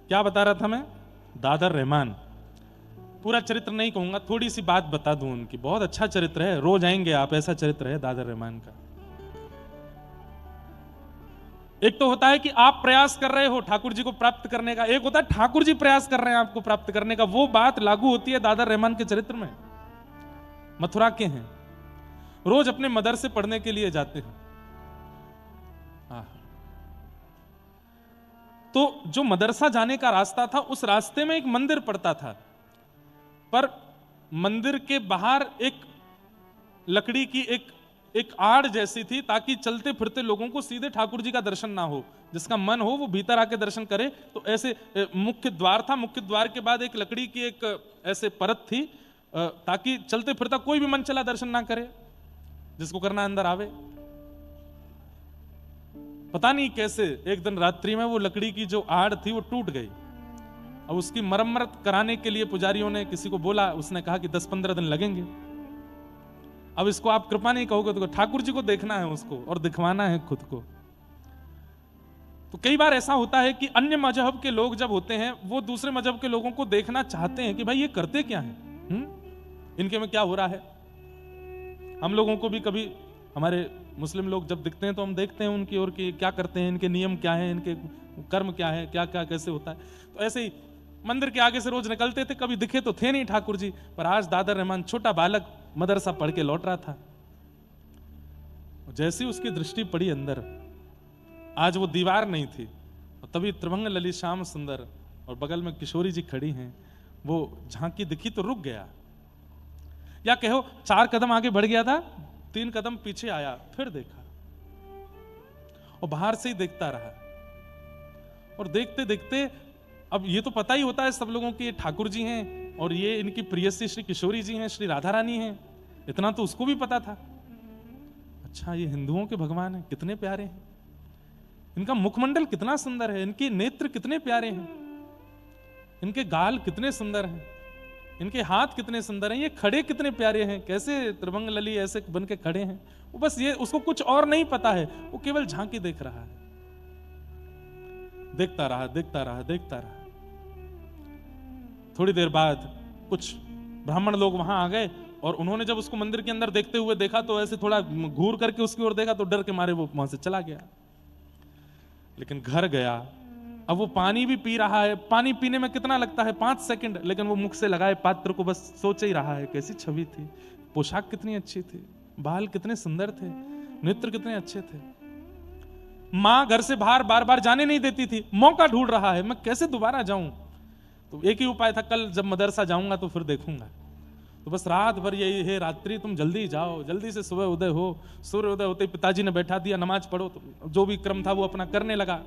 क्या बता रहा था मैं? दादर रहमान। पूरा चरित्र नहीं कहूंगा, थोड़ी सी बात बता दूं उनकी। बहुत अच्छा चरित्र है, रोज आएंगे आप, ऐसा चरित्र है दादर रहमान का। एक तो होता है कि आप प्रयास कर रहे हो ठाकुर जी को प्राप्त करने का, एक होता है ठाकुर जी प्रयास कर रहे हैं आपको प्राप्त करने का। वो बात लागू होती है दादर रहमान के चरित्र में। मथुरा के हैं, रोज अपने मदरसे पढ़ने के लिए जाते हैं। तो जो मदरसा जाने का रास्ता था, उस रास्ते में एक मंदिर पड़ता था, पर मंदिर के बाहर एक लकड़ी की एक आड़ जैसी थी, ताकि चलते फिरते लोगों को सीधे ठाकुर जी का दर्शन ना हो। जिसका मन हो वो भीतर आके दर्शन करे। तो ऐसे मुख्य द्वार था, मुख्य द्वार के बाद एक लकड़ी की एक ऐसे परत थी, ताकि चलते फिरता कोई भी मन चला दर्शन ना करे, जिसको करना अंदर आवे। पता नहीं कैसे एक दिन रात्रि में वो लकड़ी की जो आड़ थी वो टूट गई। अब उसकी मरम्मत कराने के लिए पुजारियों ने किसी को बोला, उसने कहा कि 10-15 दिन लगेंगे। अब इसको आप कृपा नहीं कहोगे तो ठाकुर जी को देखना है उसको और दिखवाना है खुद को। तो कई बार ऐसा होता है कि अन्य मजहब के लोग जब होते हैं, वो दूसरे मजहब के लोगों को देखना चाहते हैं कि भाई ये करते क्या है, इनके में क्या हो रहा है। हम लोगों को भी कभी हमारे मुस्लिम लोग जब दिखते हैं तो हम देखते हैं उनकी ओर कि क्या करते हैं, इनके नियम क्या है, इनके कर्म क्या है, क्या क्या कैसे होता है। तो ऐसे ही मंदिर के आगे से रोज निकलते थे, कभी दिखे तो थे नहीं ठाकुर जी। पर आज दादर रहमान छोटा बालक मदरसा पढ़ के लौट रहा था। जैसी उसकी दृष्टि पड़ी अंदर, आज वो दीवार नहीं थी, तभी त्रिभंग ललित श्याम सुंदर और बगल में किशोरी जी खड़ी हैं। वो झांकी दिखी तो रुक गया, या कहो 4 कदम आगे बढ़ गया था, 3 कदम पीछे आया, फिर देखा और बाहर से ही देखता रहा। और देखते देखते अब ये तो पता ही होता है सब लोगों की ठाकुर जी हैं, और ये इनकी प्रियसी श्री किशोरी जी हैं, श्री राधा रानी हैं, इतना तो उसको भी पता था। अच्छा, ये हिंदुओं के भगवान हैं, कितने प्यारे हैं, इनका मुखमंडल कितना सुंदर है, इनके नेत्र कितने प्यारे हैं, इनके गाल कितने सुंदर हैं, इनके हाथ कितने सुंदर हैं, ये खड़े कितने प्यारे हैं, कैसे त्रिभंग लली ऐसे बन के खड़े हैं। वो बस ये, उसको कुछ और नहीं पता है, वो केवल झांकी देख रहा है, देखता रहा देखता रहा देखता रहा। थोड़ी देर बाद कुछ ब्राह्मण लोग वहां आ गए और उन्होंने जब उसको मंदिर के अंदर देखते हुए देखा तो ऐसे थोड़ा घूर करके उसकी ओर देखा, तो डर के मारे वो वहां से चला गया। लेकिन घर गया, अब वो पानी भी पी रहा है, पानी पीने में कितना लगता है, 5 सेकंड, लेकिन वो मुख से लगाए पात्र को बस सोच ही रहा है, कैसी छवि थी, पोशाक कितनी अच्छी थी, बाल कितने सुंदर थे, नेत्र कितने अच्छे थे। मां घर से बाहर बार बार जाने नहीं देती थी, मौका ढूंढ रहा है, मैं कैसे दोबारा जाऊं। तो एक ही उपाय था, कल जब मदरसा जाऊंगा तो फिर देखूंगा। तो बस रात भर यही है, रात्रि तुम जल्दी जाओ, जल्दी से सुबह उदय हो। सूर्य उदय होते पिताजी ने बैठा दिया, नमाज पढ़ो। तो जो भी क्रम था वो अपना करने लगा।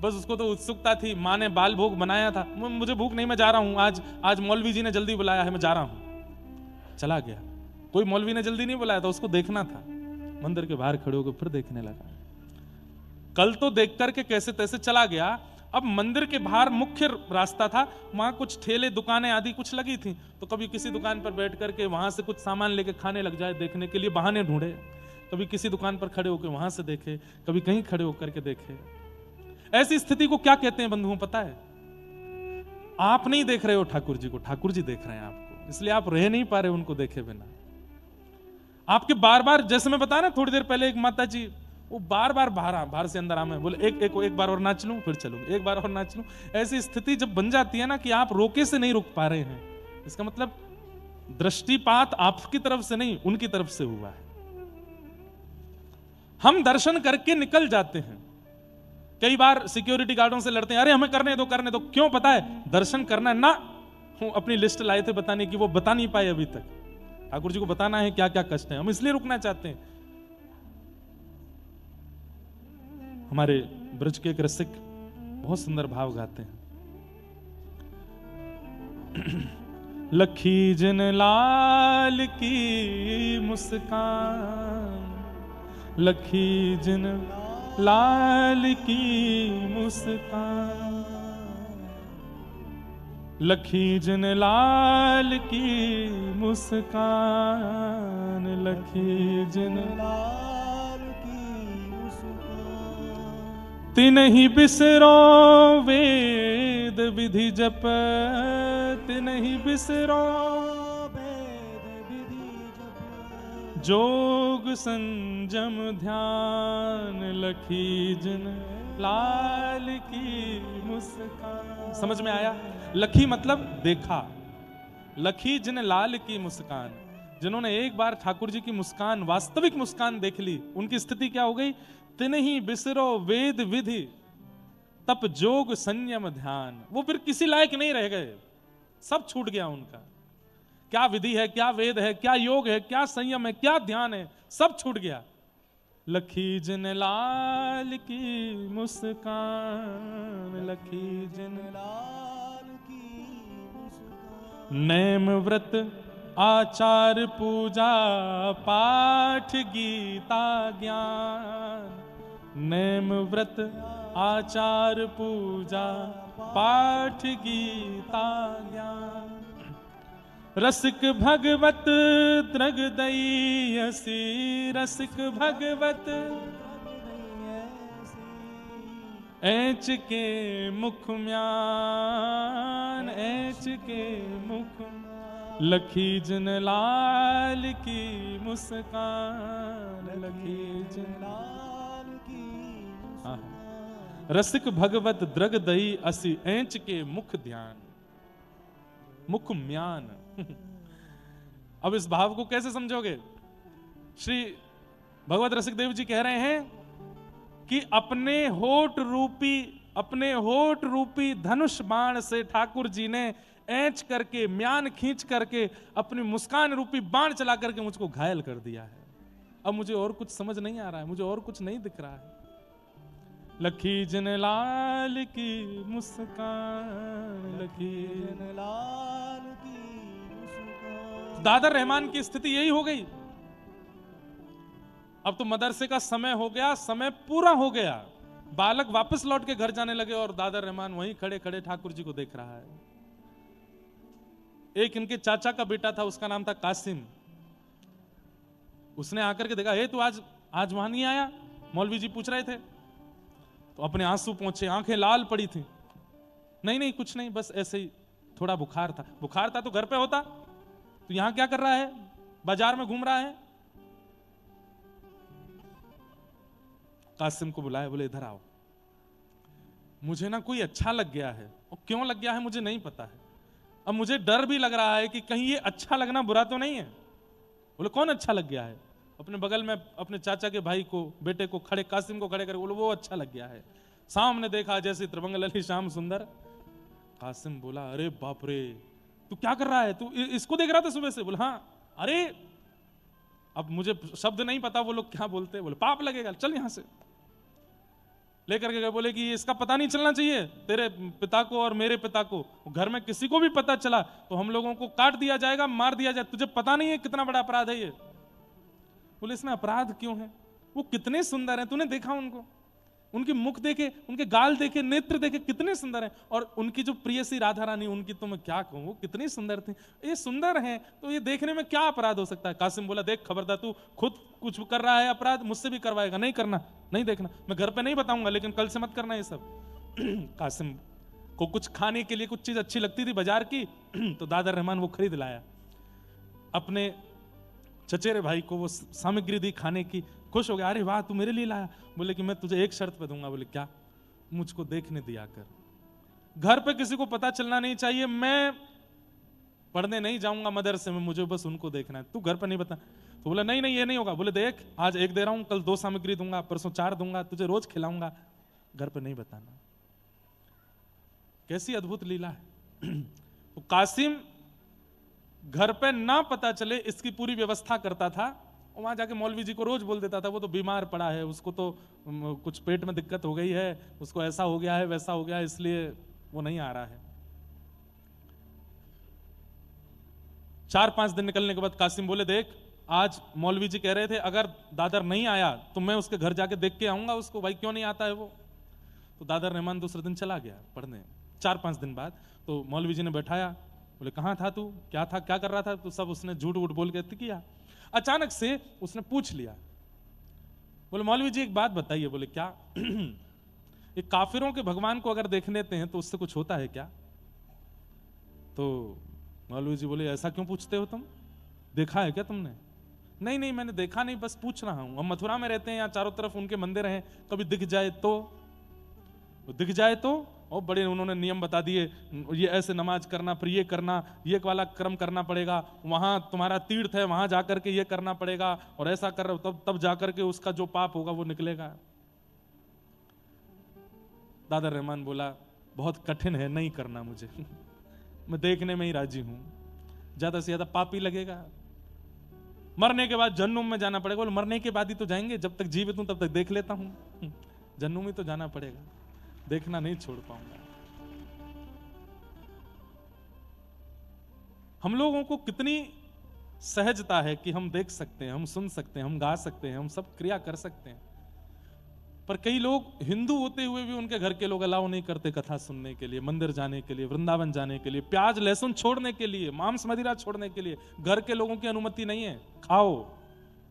बस उसको तो उत्सुकता थी, माँ ने बाल भोग बनाया था, मुझे भूख नहीं, मैं जा रहा हूँ, आज मौलवी जी ने जल्दी बुलाया है, मैं जा रहा हूँ। चला गया। कोई मौलवी ने जल्दी नहीं बुलाया था, उसको देखना था। मंदिर के बाहर खड़े होकर फिर देखने लगा। कल तो देख करके कैसे तैसे चला गया। अब मंदिर के बाहर मुख्य रास्ता था, वहां कुछ ठेले दुकानें आदि कुछ लगी थी, तो कभी किसी दुकान पर बैठ करके वहां से कुछ सामान लेके खाने लग जाए, देखने के लिए बहाने ढूंढे। कभी किसी दुकान पर खड़े होकर वहां से देखे, कभी कहीं खड़े होकर के देखे। ऐसी स्थिति को क्या कहते हैं बंधुओं, पता है? आप नहीं देख रहे हो ठाकुर जी को, ठाकुर जी देख रहे हैं आपको, इसलिए आप रह नहीं पा रहे उनको देखे बिना। आपके बार बार, जैसे मैं बताया ना थोड़ी देर पहले, एक माता जी वो बार बार बाहर से अंदर आमे, बोले एक बार और नाच लूं फिर चलूं, एक बार और नाच लूं। ऐसी स्थिति जब बन जाती है ना कि आप रोके से नहीं रुक पा रहे हैं, इसका मतलब दृष्टिपात आपकी तरफ से नहीं, उनकी तरफ से हुआ है। हम दर्शन करके निकल जाते हैं, कई बार सिक्योरिटी गार्डों से लड़ते हैं, अरे हमें करने दो करने दो। क्यों? पता है दर्शन करना है ना। अपनी लिस्ट लाए थे बताने की, वो बता नहीं पाए अभी तक। ठाकुर जी को बताना है क्या क्या कष्ट है, हम इसलिए रुकना चाहते हैं। हमारे ब्रज के एक रसिक बहुत सुंदर भाव गाते हैं। लखी जिन लाल की मुस्कान, लखी जिन लाल की मुस्कान, लखी जिन लाल की मुस्कान, लखी जिन लाल की मुस्कान। तिन्हि बिसरो वेद विधि जप, तिन्हि बिसरो वेद विधि जप, जोग संजम ध्यान, लखी जिन लाल की मुस्कान। समझ में आया? लखी मतलब देखा, लखी जिन लाल की मुस्कान, जिन्होंने एक बार ठाकुर जी की मुस्कान, वास्तविक मुस्कान देख ली, उनकी स्थिति क्या हो गई? तिन्हि बिसरो वेद विधि तप जोग संयम ध्यान। वो फिर किसी लायक नहीं रह गए, सब छूट गया उनका। क्या विधि है, क्या वेद है, क्या योग है, क्या संयम है, क्या ध्यान है, सब छूट गया। लखी जिन लाल की मुस्कान, लखी जिन लाल की मुस्कान। नेम व्रत आचार पूजा पाठ गीता ज्ञान, नेम व्रत आचार पूजा पाठ गीता ज्ञान। रसिक भगवत द्रग दयसी, रसिक भगवत ऐच के मुख म्यान, ऐच के मुख। लखी जिन लाल की मुस्कान, लखी जिन लाल की मुस्कान। रसिक भगवत द्रग दई असी ऐच के मुख ध्यान, मुख म्यान। अब इस भाव को कैसे समझोगे? श्री भगवत रसिक देव जी कह रहे हैं कि अपने होठ रूपी धनुष बाण से ठाकुर जी ने ऐंच करके, म्यान खींच करके, अपनी मुस्कान रूपी बाण चला करके मुझको घायल कर दिया है। अब मुझे और कुछ समझ नहीं आ रहा है, मुझे और कुछ नहीं दिख रहा है। लखी जिन लाल की मुस्कान, लखी जिन लाल की दादर रहमान की स्थिति यही हो गई। अब तो मदरसे का समय हो गया, समय पूरा हो गया, बालक वापस लौट के घर जाने लगे और दादर रहमान वहीं खड़े खड़े ठाकुर जी को देख रहा है। एक इनके चाचा का बेटा था, उसका नाम था कासिम। उसने आकर के देखा, तू आज वहां नहीं आया? मौलवी जी पूछ रहे थे। तो अपने आंसू पहुंचे, आंखें लाल पड़ी थी। नहीं नहीं कुछ नहीं, बस ऐसे ही थोड़ा बुखार था। बुखार था तो घर पे होता, तो यहां क्या कर रहा है? बाजार में घूम रहा है। कासिम को बुलाया, बोले इधर आओ, मुझे ना कोई अच्छा लग गया है। और क्यों लग गया है मुझे नहीं पता है। अब मुझे डर भी लग रहा है कि कहीं ये अच्छा लगना बुरा तो नहीं है। बोले कौन अच्छा लग गया है? अपने बगल में अपने चाचा के भाई को, बेटे को खड़े, कासिम को खड़े कर बोले वो अच्छा लग गया है। सामने देखा जैसे त्रिभंग अली श्याम सुंदर। कासिम बोला अरे बाप रे, तू क्या कर रहा है? तू इसको देख रहा था सुबह से? बोले हाँ। अरे अब मुझे शब्द नहीं पता वो लोग क्या बोलते हैं। बोले पाप लगेगा, चल यहां से। लेकर के गए, बोले कि इसका पता नहीं चलना चाहिए तेरे पिता को और मेरे पिता को। घर में किसी को भी पता चला तो हम लोगों को काट दिया जाएगा, मार दिया जाए। तुझे पता नहीं है कितना बड़ा अपराध है ये। बोले इसमें अपराध क्यों है? वो कितने सुंदर हैं, तूने देखा उनको? उनके मुख देखे, उनके गाल देखे, नेत्र देखे, कितने सुंदर हैं। और उनकी जो प्रियसी राधा रानी, उनकी तो मैं क्या कहूं, वो कितनी सुंदर थी। ये सुंदर हैं तो ये देखने में क्या अपराध हो सकता है? कासिम बोला देख खबरदार, तू खुद कुछ कर रहा है अपराध, मुझसे भी करवाएगा। नहीं करना, नहीं देखना, मैं घर पे नहीं बताऊंगा, लेकिन कल से मत करना ये सब। कासिम को कुछ खाने के लिए कुछ चीज अच्छी लगती थी बाजार की, तो दादर रहमान वो खरीद लाया। अपने चचेरे भाई को वो सामग्री दी खाने की, खुश हो गया। अरे वाह तू मेरे लिए लाया? बोले कि मैं तुझे एक शर्त पे दूंगा। बोले क्या? मुझको देखने दिया कर, घर पे किसी को पता चलना नहीं चाहिए। मैं पढ़ने नहीं जाऊंगा मदरसे में, मुझे बस उनको देखना है, तू घर पे नहीं बता। तो बोला नहीं नहीं ये नहीं होगा। बोले देख आज एक दे रहा हूं, कल 2 सामग्री दूंगा, परसों 4 दूंगा, तुझे रोज खिलाऊंगा, घर पे नहीं बताना। कैसी अद्भुत लीला है। तो कासिम घर पे ना पता चले इसकी पूरी व्यवस्था करता था। वहां जाके मौलवी जी को रोज बोल देता था वो तो बीमार पड़ा है, उसको तो कुछ पेट में दिक्कत हो गई है, उसको ऐसा हो गया है वैसा हो गया है, इसलिए वो नहीं आ रहा है। 4-5 दिन निकलने के बाद कासिम बोले देख आज मौलवी जी कह रहे थे अगर दादर नहीं आया तो मैं उसके घर जाके देख के आऊंगा उसको, भाई क्यों नहीं आता है वो। तो दादर रहमान दूसरे दिन चला गया पढ़ने। 4-5 दिन बाद तो मौलवी जी ने बैठाया, बोले कहाँ था तू, क्या था, क्या कर रहा था? तो सब उसने झूठ वूठ बोल के किया। अचानक से उसने पूछ लिया, बोले मौलवी जी एक बात बताइए। बोले क्या? ये काफिरों के भगवान को अगर देख लेते हैं तो उससे कुछ होता है क्या? तो मौलवी जी बोले ऐसा क्यों पूछते हो तुम, देखा है क्या तुमने? नहीं नहीं मैंने देखा नहीं, बस पूछ रहा हूं। हम मथुरा में रहते हैं, यहाँ चारों तरफ उनके मंदिर हैं, कभी दिख जाए तो, दिख जाए तो। और बड़े उन्होंने नियम बता दिए, ये ऐसे नमाज करना, फिर ये करना, ये वाला क्रम करना पड़ेगा, वहां तुम्हारा तीर्थ है वहां जाकर के ये करना पड़ेगा, और ऐसा कर तब जाकर के उसका जो पाप होगा वो निकलेगा। दादर रहमान बोला बहुत कठिन है, नहीं करना मुझे। मैं देखने में ही राजी हूं, ज्यादा से ज्यादा पाप ही लगेगा, मरने के बाद जन्नुम में जाना पड़ेगा। बोले मरने के बाद ही तो जाएंगे, जब तक जीवित हूं तब तक देख लेता हूं, जन्नुम ही तो जाना पड़ेगा, देखना नहीं छोड़ पाऊंगा। हम लोगों को कितनी सहजता है कि हम देख सकते हैं, हम सुन सकते हैं, हम गा सकते हैं, हम सब क्रिया कर सकते हैं। पर कई लोग हिंदू होते हुए भी उनके घर के लोग अलाउ नहीं करते कथा सुनने के लिए, मंदिर जाने के लिए, वृंदावन जाने के लिए, प्याज लहसुन छोड़ने के लिए, मांस मदिरा छोड़ने के लिए घर के लोगों की अनुमति नहीं है। खाओ,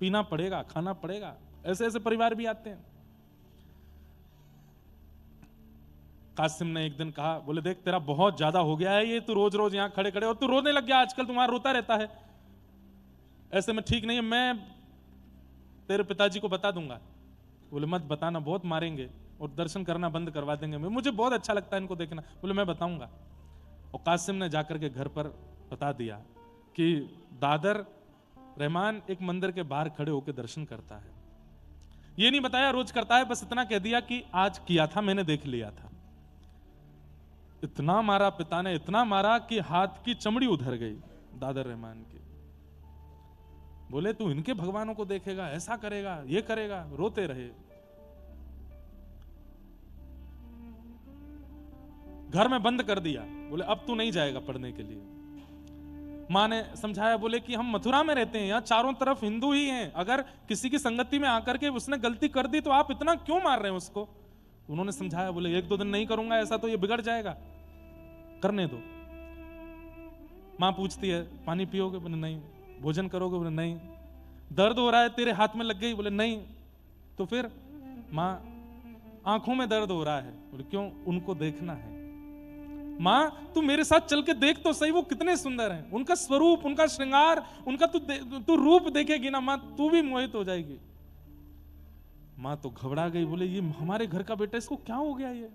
पीना पड़ेगा, खाना पड़ेगा। ऐसे ऐसे परिवार भी आते हैं। कासिम ने एक दिन कहा, बोले देख तेरा बहुत ज्यादा हो गया है ये, तू रोज रोज यहां खड़े खड़े, और तू रोने लग गया आजकल, तुम्हारा रोता रहता है, ऐसे में ठीक नहीं है, मैं तेरे पिताजी को बता दूंगा। बोले मत बताना, बहुत मारेंगे और दर्शन करना बंद करवा देंगे, मुझे बहुत अच्छा लगता है इनको देखना। बोले मैं बताऊंगा। और कासिम ने जाकर के घर पर बता दिया कि दादर रहमान एक मंदिर के बाहर खड़े होकर दर्शन करता है। ये नहीं बताया रोज करता है, बस इतना कह दिया कि आज किया था, मैंने देख लिया था। इतना मारा पिता ने, इतना मारा कि हाथ की चमड़ी उधर गई दादर रहमान की। बोले तू इनके भगवानों को देखेगा, ऐसा करेगा, ये करेगा, रोते रहे। घर में बंद कर दिया, बोले अब तू नहीं जाएगा पढ़ने के लिए। माँ ने समझाया, बोले कि हम मथुरा में रहते हैं, यहाँ चारों तरफ हिंदू ही हैं, अगर किसी की संगति में आकर के उसने गलती कर दी तो आप इतना क्यों मार रहे हैं उसको। उन्होंने समझाया, बोले 1-2 दिन नहीं करूंगा ऐसा तो ये बिगड़ जाएगा, करने दो। माँ पूछती है, पानी पियोगे? बोले नहीं। भोजन करोगे? बोले नहीं। दर्द हो रहा है, तेरे हाथ में लग गई? बोले नहीं। तो फिर माँ, आंखों में दर्द हो रहा है। बोले क्यों? उनको देखना है। माँ तू मेरे साथ चल के देख तो सही, वो कितने सुंदर हैं, उनका स्वरूप, उनका श्रृंगार, उनका तू रूप देखेगी ना माँ, तू भी मोहित हो जाएगी। माँ तो घबरा गई, बोले ये हमारे घर का बेटा, इसको क्या हो गया? ये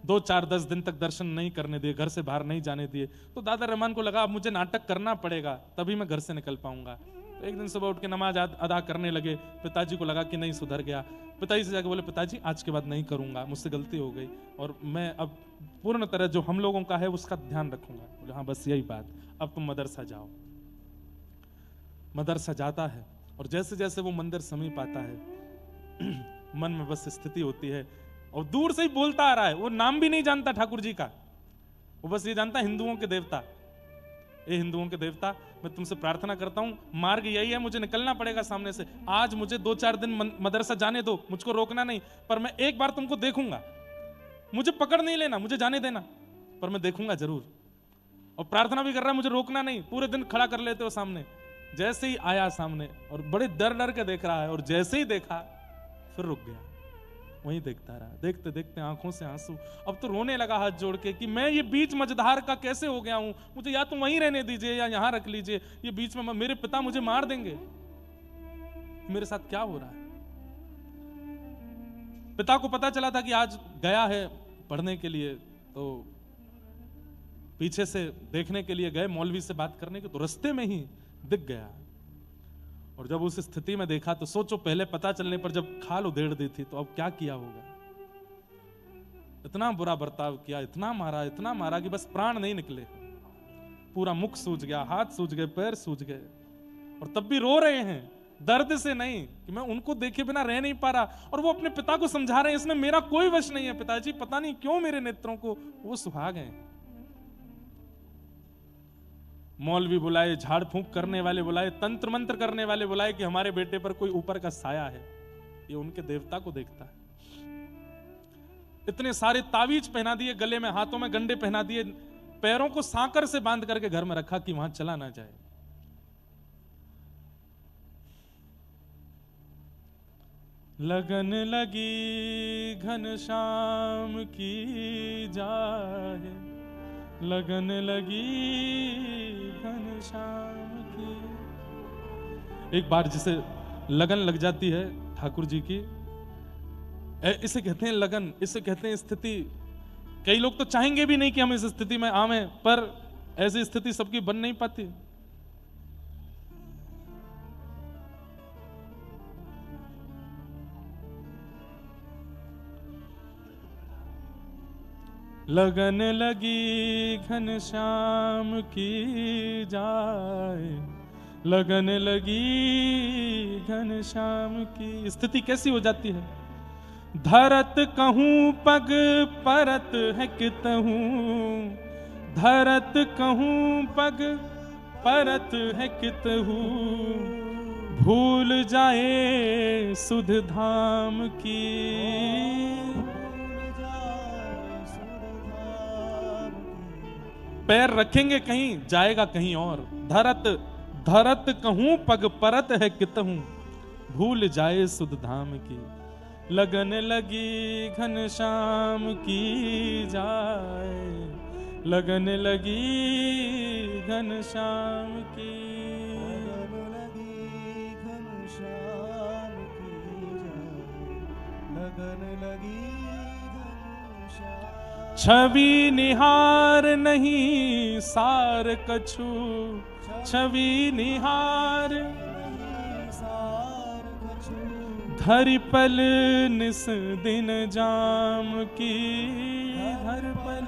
2-4-10 दिन तक दर्शन नहीं करने दिए, घर से बाहर नहीं जाने दिए। तो दादा रहमान को लगा अब मुझे नाटक करना पड़ेगा, तभी मैं घर से निकल पाऊंगा। तो एक दिन सुबह उठ के नमाज अदा करने लगे। पिताजी को लगा कि नहीं सुधर गया। पिताजी से जाके बोले, पिताजी आज के बाद नहीं करूंगा, मुझसे गलती हो गई और मैं अब पूर्ण तरह जो हम लोगों का है उसका ध्यान रखूंगा। बोले हाँ बस यही बात, अब तुम मदरसा जाओ। मदरसा जाता है और जैसे जैसे वो मंदिर समीप आता है मन में बस स्थिति होती है और दूर से ही बोलता आ रहा है। वो नाम भी नहीं जानता ठाकुर जी का, वो बस ये जानता हिंदुओं के देवता। ए हिंदुओं के देवता, मैं तुमसे प्रार्थना करता हूं, मार्ग यही है, मुझे निकलना पड़ेगा सामने से। आज मुझे 2-4 दिन मदरसा जाने दो, मुझको रोकना नहीं, पर मैं एक बार तुमको देखूंगा। मुझे पकड़ नहीं लेना, मुझे जाने देना, पर मैं देखूंगा जरूर। और प्रार्थना भी कर रहा है, मुझे रोकना नहीं। पूरे दिन खड़ा कर लेते हो सामने। जैसे ही आया सामने और बड़े डर डर के देख रहा है, और जैसे ही देखा फिर रुक गया, वहीं देखता रहा। देखते देखते आंखों से आंसू, अब तो रोने लगा हाथ जोड़ के कि मैं ये बीच मझधार का कैसे हो गया हूं, मुझे या तो वहीं रहने दीजिए या यहां रख लीजिए, ये बीच में मेरे पिता मुझे मार देंगे, मेरे साथ क्या हो रहा है। पिता को पता चला था कि आज गया है पढ़ने के लिए, तो पीछे से देखने के लिए गए, मौलवी से बात करने के, तो रास्ते में ही दिख गया। और जब उस स्थिति में देखा तो सोचो, पहले पता चलने पर जब खाल उधेड़ दी थी तो अब क्या किया होगा। इतना बुरा बर्ताव किया, इतना मारा कि बस प्राण नहीं निकले। पूरा मुख सूज गया, हाथ सूज गए, पैर सूज गए, और तब भी रो रहे हैं, दर्द से नहीं कि मैं उनको देखे बिना रह नहीं पा रहा। और वो अपने पिता को समझा रहे हैं, इसमें मेरा कोई वश नहीं है पिताजी, पता नहीं क्यों मेरे नेत्रों को वो सुहा गए। मौलवी बुलाए, झाड़ फूंक करने वाले बुलाए, तंत्र मंत्र करने वाले बुलाए कि हमारे बेटे पर कोई ऊपर का साया है, ये उनके देवता को देखता है। इतने सारे तावीज पहना दिए, गले में हाथों में गंडे पहना दिए, पैरों को सांकर से बांध करके घर में रखा कि वहां चला ना जाए। लगन लगी घनश्याम की जाए, लगन लगी घनश्याम की। एक बार जिसे लगन लग जाती है ठाकुर जी की, इसे कहते हैं लगन, इसे कहते हैं स्थिति। कई लोग तो चाहेंगे भी नहीं कि हम इस स्थिति में आवें, पर ऐसी स्थिति सबकी बन नहीं पाती। लगन लगी घनश्याम की जाए, लगन लगी घनश्याम की। स्थिति कैसी हो जाती है। धरत कहूं पग परत है कितहूं, धरत कहूं पग परत है कितहूं, भूल जाए सुध धाम की। पैर रखेंगे कहीं, जाएगा कहीं और। धरत धरत कहूं पग परत है कितहूं, भूल जाए सुध धाम की। लगन लगी घनश्याम की जाए, लगन लगी घनश्याम की। लगन लगी घनश्याम की जाए, लगन लगी घनश्याम। छवि निहार नहीं सार कछु, छवि निहार सार कछु, धरि पल निस दिन जाम की। धर पल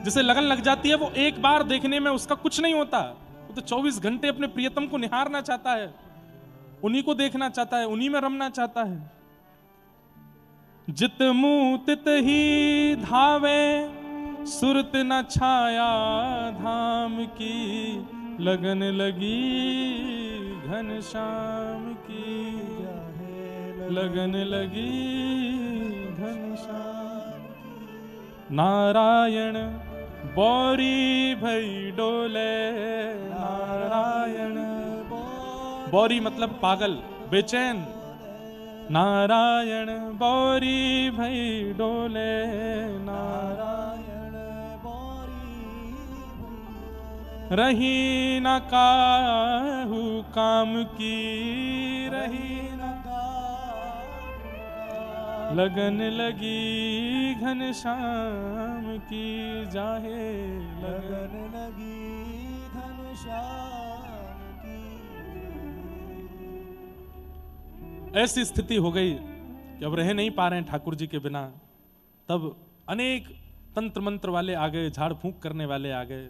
जिसे लगन लग जाती है, वो एक बार देखने में उसका कुछ नहीं होता, वो तो 24 घंटे अपने प्रियतम को निहारना चाहता है, उन्हीं को देखना चाहता है, उन्हीं में रमना चाहता है। जित मुँह तित ही धावे, सुरत न छाया धाम की, लगन लगी घनश्याम की, लगन लगी घनश्याम की। नारायण बौरी भई डोले, नारायण बौरी मतलब पागल, बेचैन। नारायण बौरी भई डोले, नारायण रही न काहू काम की, रही न लगन लगी घनश्याम की, जाहे लगन लगी घनश्याम की। ऐसी स्थिति हो गई कि अब रह नहीं पा रहे हैं ठाकुर जी के बिना। तब अनेक तंत्र मंत्र वाले आ गए, झाड़ फूंक करने वाले आ गए।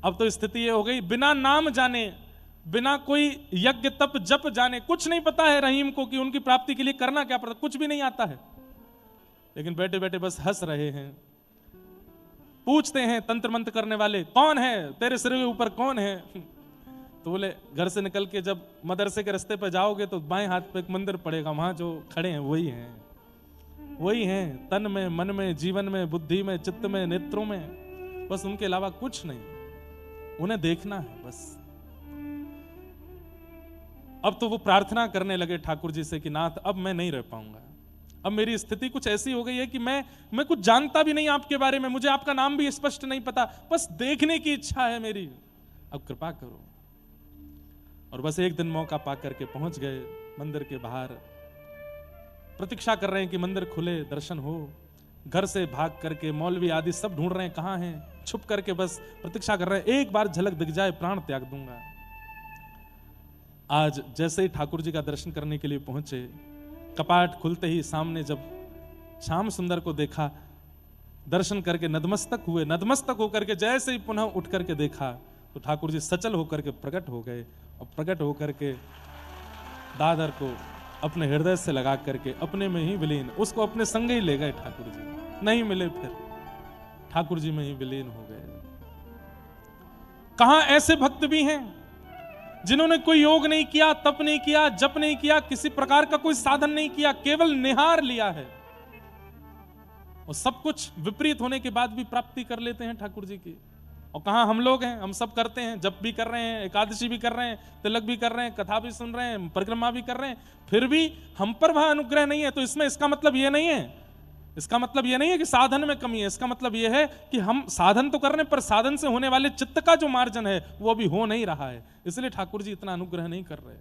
अब तो स्थिति ये हो गई, बिना नाम जाने, बिना कोई यज्ञ तप जप जाने, कुछ नहीं पता है रहीम को कि उनकी प्राप्ति के लिए करना क्या पड़ता, कुछ भी नहीं आता है। लेकिन बैठे बैठे बस हंस रहे हैं। पूछते हैं तंत्र मंत्र करने वाले, कौन है तेरे सिर के ऊपर, कौन है? तो बोले घर से निकल के जब मदरसे के रास्ते पर जाओगे तो बाएं हाथ पे एक मंदिर पड़ेगा, वहां जो खड़े हैं वही हैं, वही हैं, तन में, मन में, जीवन में, बुद्धि में, चित्त में, नेत्रों में, बस उनके अलावा कुछ नहीं, उन्हें देखना है बस। अब तो वो प्रार्थना करने लगे ठाकुर जी से कि नाथ अब मैं नहीं रह पाऊंगा, अब मेरी स्थिति कुछ ऐसी हो गई है कि मैं कुछ जानता भी नहीं आपके बारे में, मुझे आपका नाम भी स्पष्ट नहीं पता, बस देखने की इच्छा है मेरी, अब कृपा करो। और बस एक दिन मौका पा करके पहुंच गए मंदिर के बाहर, प्रतीक्षा कर रहे हैं कि मंदिर खुले, दर्शन हो। घर से भाग करके मौलवी आदि सब ढूंढ रहे हैं कहां हैं, छुप करके बस प्रतीक्षा कर रहे हैं, एक बार झलक दिख जाए प्राण त्याग दूंगा। आज जैसे ही ठाकुर जी का दर्शन करने के लिए पहुंचे, कपाट खुलते ही सामने जब श्याम सुंदर को देखा, दर्शन करके नतमस्तक हुए, नतमस्तक होकर के जैसे ही पुनः उठ करके देखा तो ठाकुर जी सचल होकर के प्रकट हो गए, और प्रकट होकर के दादर को अपने हृदय से लगा करके अपने में ही विलीन, उसको अपने संग ही ले गए ठाकुर जी, नहीं मिले फिर, ठाकुर जी में ही विलीन हो गए। कहां ऐसे भक्त भी हैं जिन्होंने कोई योग नहीं किया, तप नहीं किया, जप नहीं किया, किसी प्रकार का कोई साधन नहीं किया, केवल निहार लिया है, और सब कुछ विपरीत होने के बाद भी प्राप्ति कर लेते हैं ठाकुर जी की। और कहां हम लोग हैं, हम सब करते हैं, जप भी कर रहे हैं, एकादशी भी कर रहे हैं, तिलक भी कर रहे हैं, कथा भी सुन रहे हैं, परिक्रमा भी कर रहे हैं, फिर भी हम पर वह अनुग्रह नहीं है। तो इसमें इसका मतलब यह नहीं है, इसका मतलब यह नहीं है कि साधन में कमी है, इसका मतलब यह है कि हम साधन तो कर रहे हैं पर साधन से होने वाले चित्त का जो मार्जन है वो अभी हो नहीं रहा है, इसलिए ठाकुर जी इतना अनुग्रह नहीं कर रहे।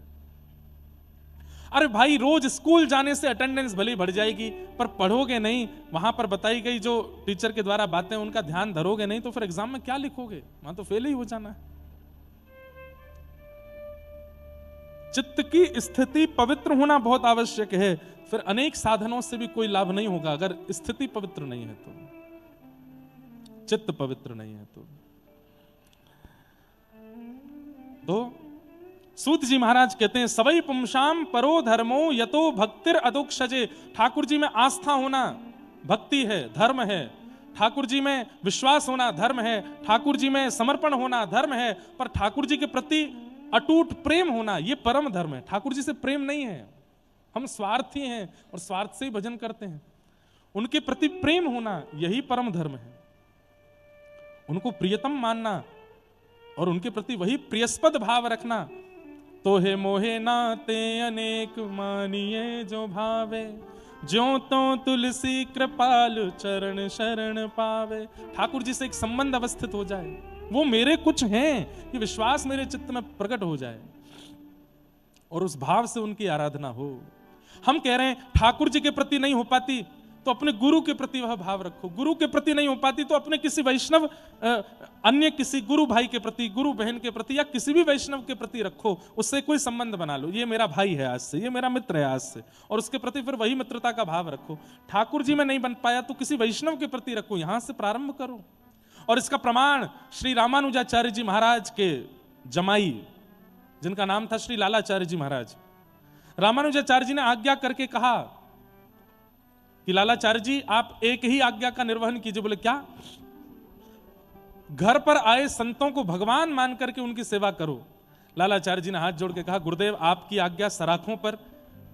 अरे भाई, रोज स्कूल जाने से अटेंडेंस भले बढ़ जाएगी पर पढ़ोगे नहीं, वहां पर बताई गई जो टीचर के द्वारा बातें उनका ध्यान धरोगे नहीं, तो फिर एग्जाम में क्या लिखोगे, वहां तो फेल ही हो जाना है। चित्त की स्थिति पवित्र होना बहुत आवश्यक है, फिर अनेक साधनों से भी कोई लाभ नहीं होगा अगर स्थिति पवित्र नहीं है, तो चित्त पवित्र नहीं है तो सूत जी महाराज कहते हैं, सवई पुंसाम परो धर्मो यतो भक्तिर अदोक्षजे। ठाकुर जी में आस्था होना भक्ति है, धर्म है। ठाकुर जी में विश्वास होना धर्म है, ठाकुर जी में समर्पण होना धर्म है, पर ठाकुर जी के प्रति अटूट प्रेम होना ये परम धर्म है। ठाकुर जी से प्रेम नहीं है, हम स्वार्थी हैं और स्वार्थ से ही भजन करते हैं। उनके प्रति प्रेम होना यही परम धर्म है, उनको प्रियतम मानना और उनके प्रति वही प्रियस्पद भाव रखना। तो हे मोहे नाते अनेक मानिए जो भावे, ज्यों तो तुलसी कृपाल चरण शरण पावे। ठाकुर जी से एक संबंध अवस्थित हो जाए, वो मेरे कुछ हैं, ये विश्वास मेरे चित्त में प्रकट हो जाए और उस भाव से उनकी आराधना हो। हम कह रहे हैं ठाकुर जी के प्रति नहीं हो पाती तो अपने गुरु के प्रति वह भाव रखो, गुरु के प्रति नहीं हो पाती तो अपने किसी वैष्णव, अन्य किसी गुरु भाई के प्रति, गुरु बहन के प्रति या किसी भी वैष्णव के प्रति रखो, उससे कोई संबंध बना लो, ये मेरा भाई है आज से, ये मेरा मित्र है आज से, और उसके प्रति फिर वही मित्रता का भाव रखो। ठाकुर जी में नहीं बन पाया तो किसी वैष्णव के प्रति रखो, यहां से प्रारंभ करो। और इसका प्रमाण श्री रामानुजाचार्य जी महाराज के जमाई, जिनका नाम था श्री लालाचार्य जी महाराज, रामानुजाचार्य जी ने आज्ञा करके कहा कि लालाचार्य जी आप एक ही आज्ञा का निर्वहन कीजिए। बोले क्या? घर पर आए संतों को भगवान मान करके उनकी सेवा करो। लालाचार्य जी ने हाथ जोड़ के कहा, गुरुदेव आपकी आज्ञा सराखों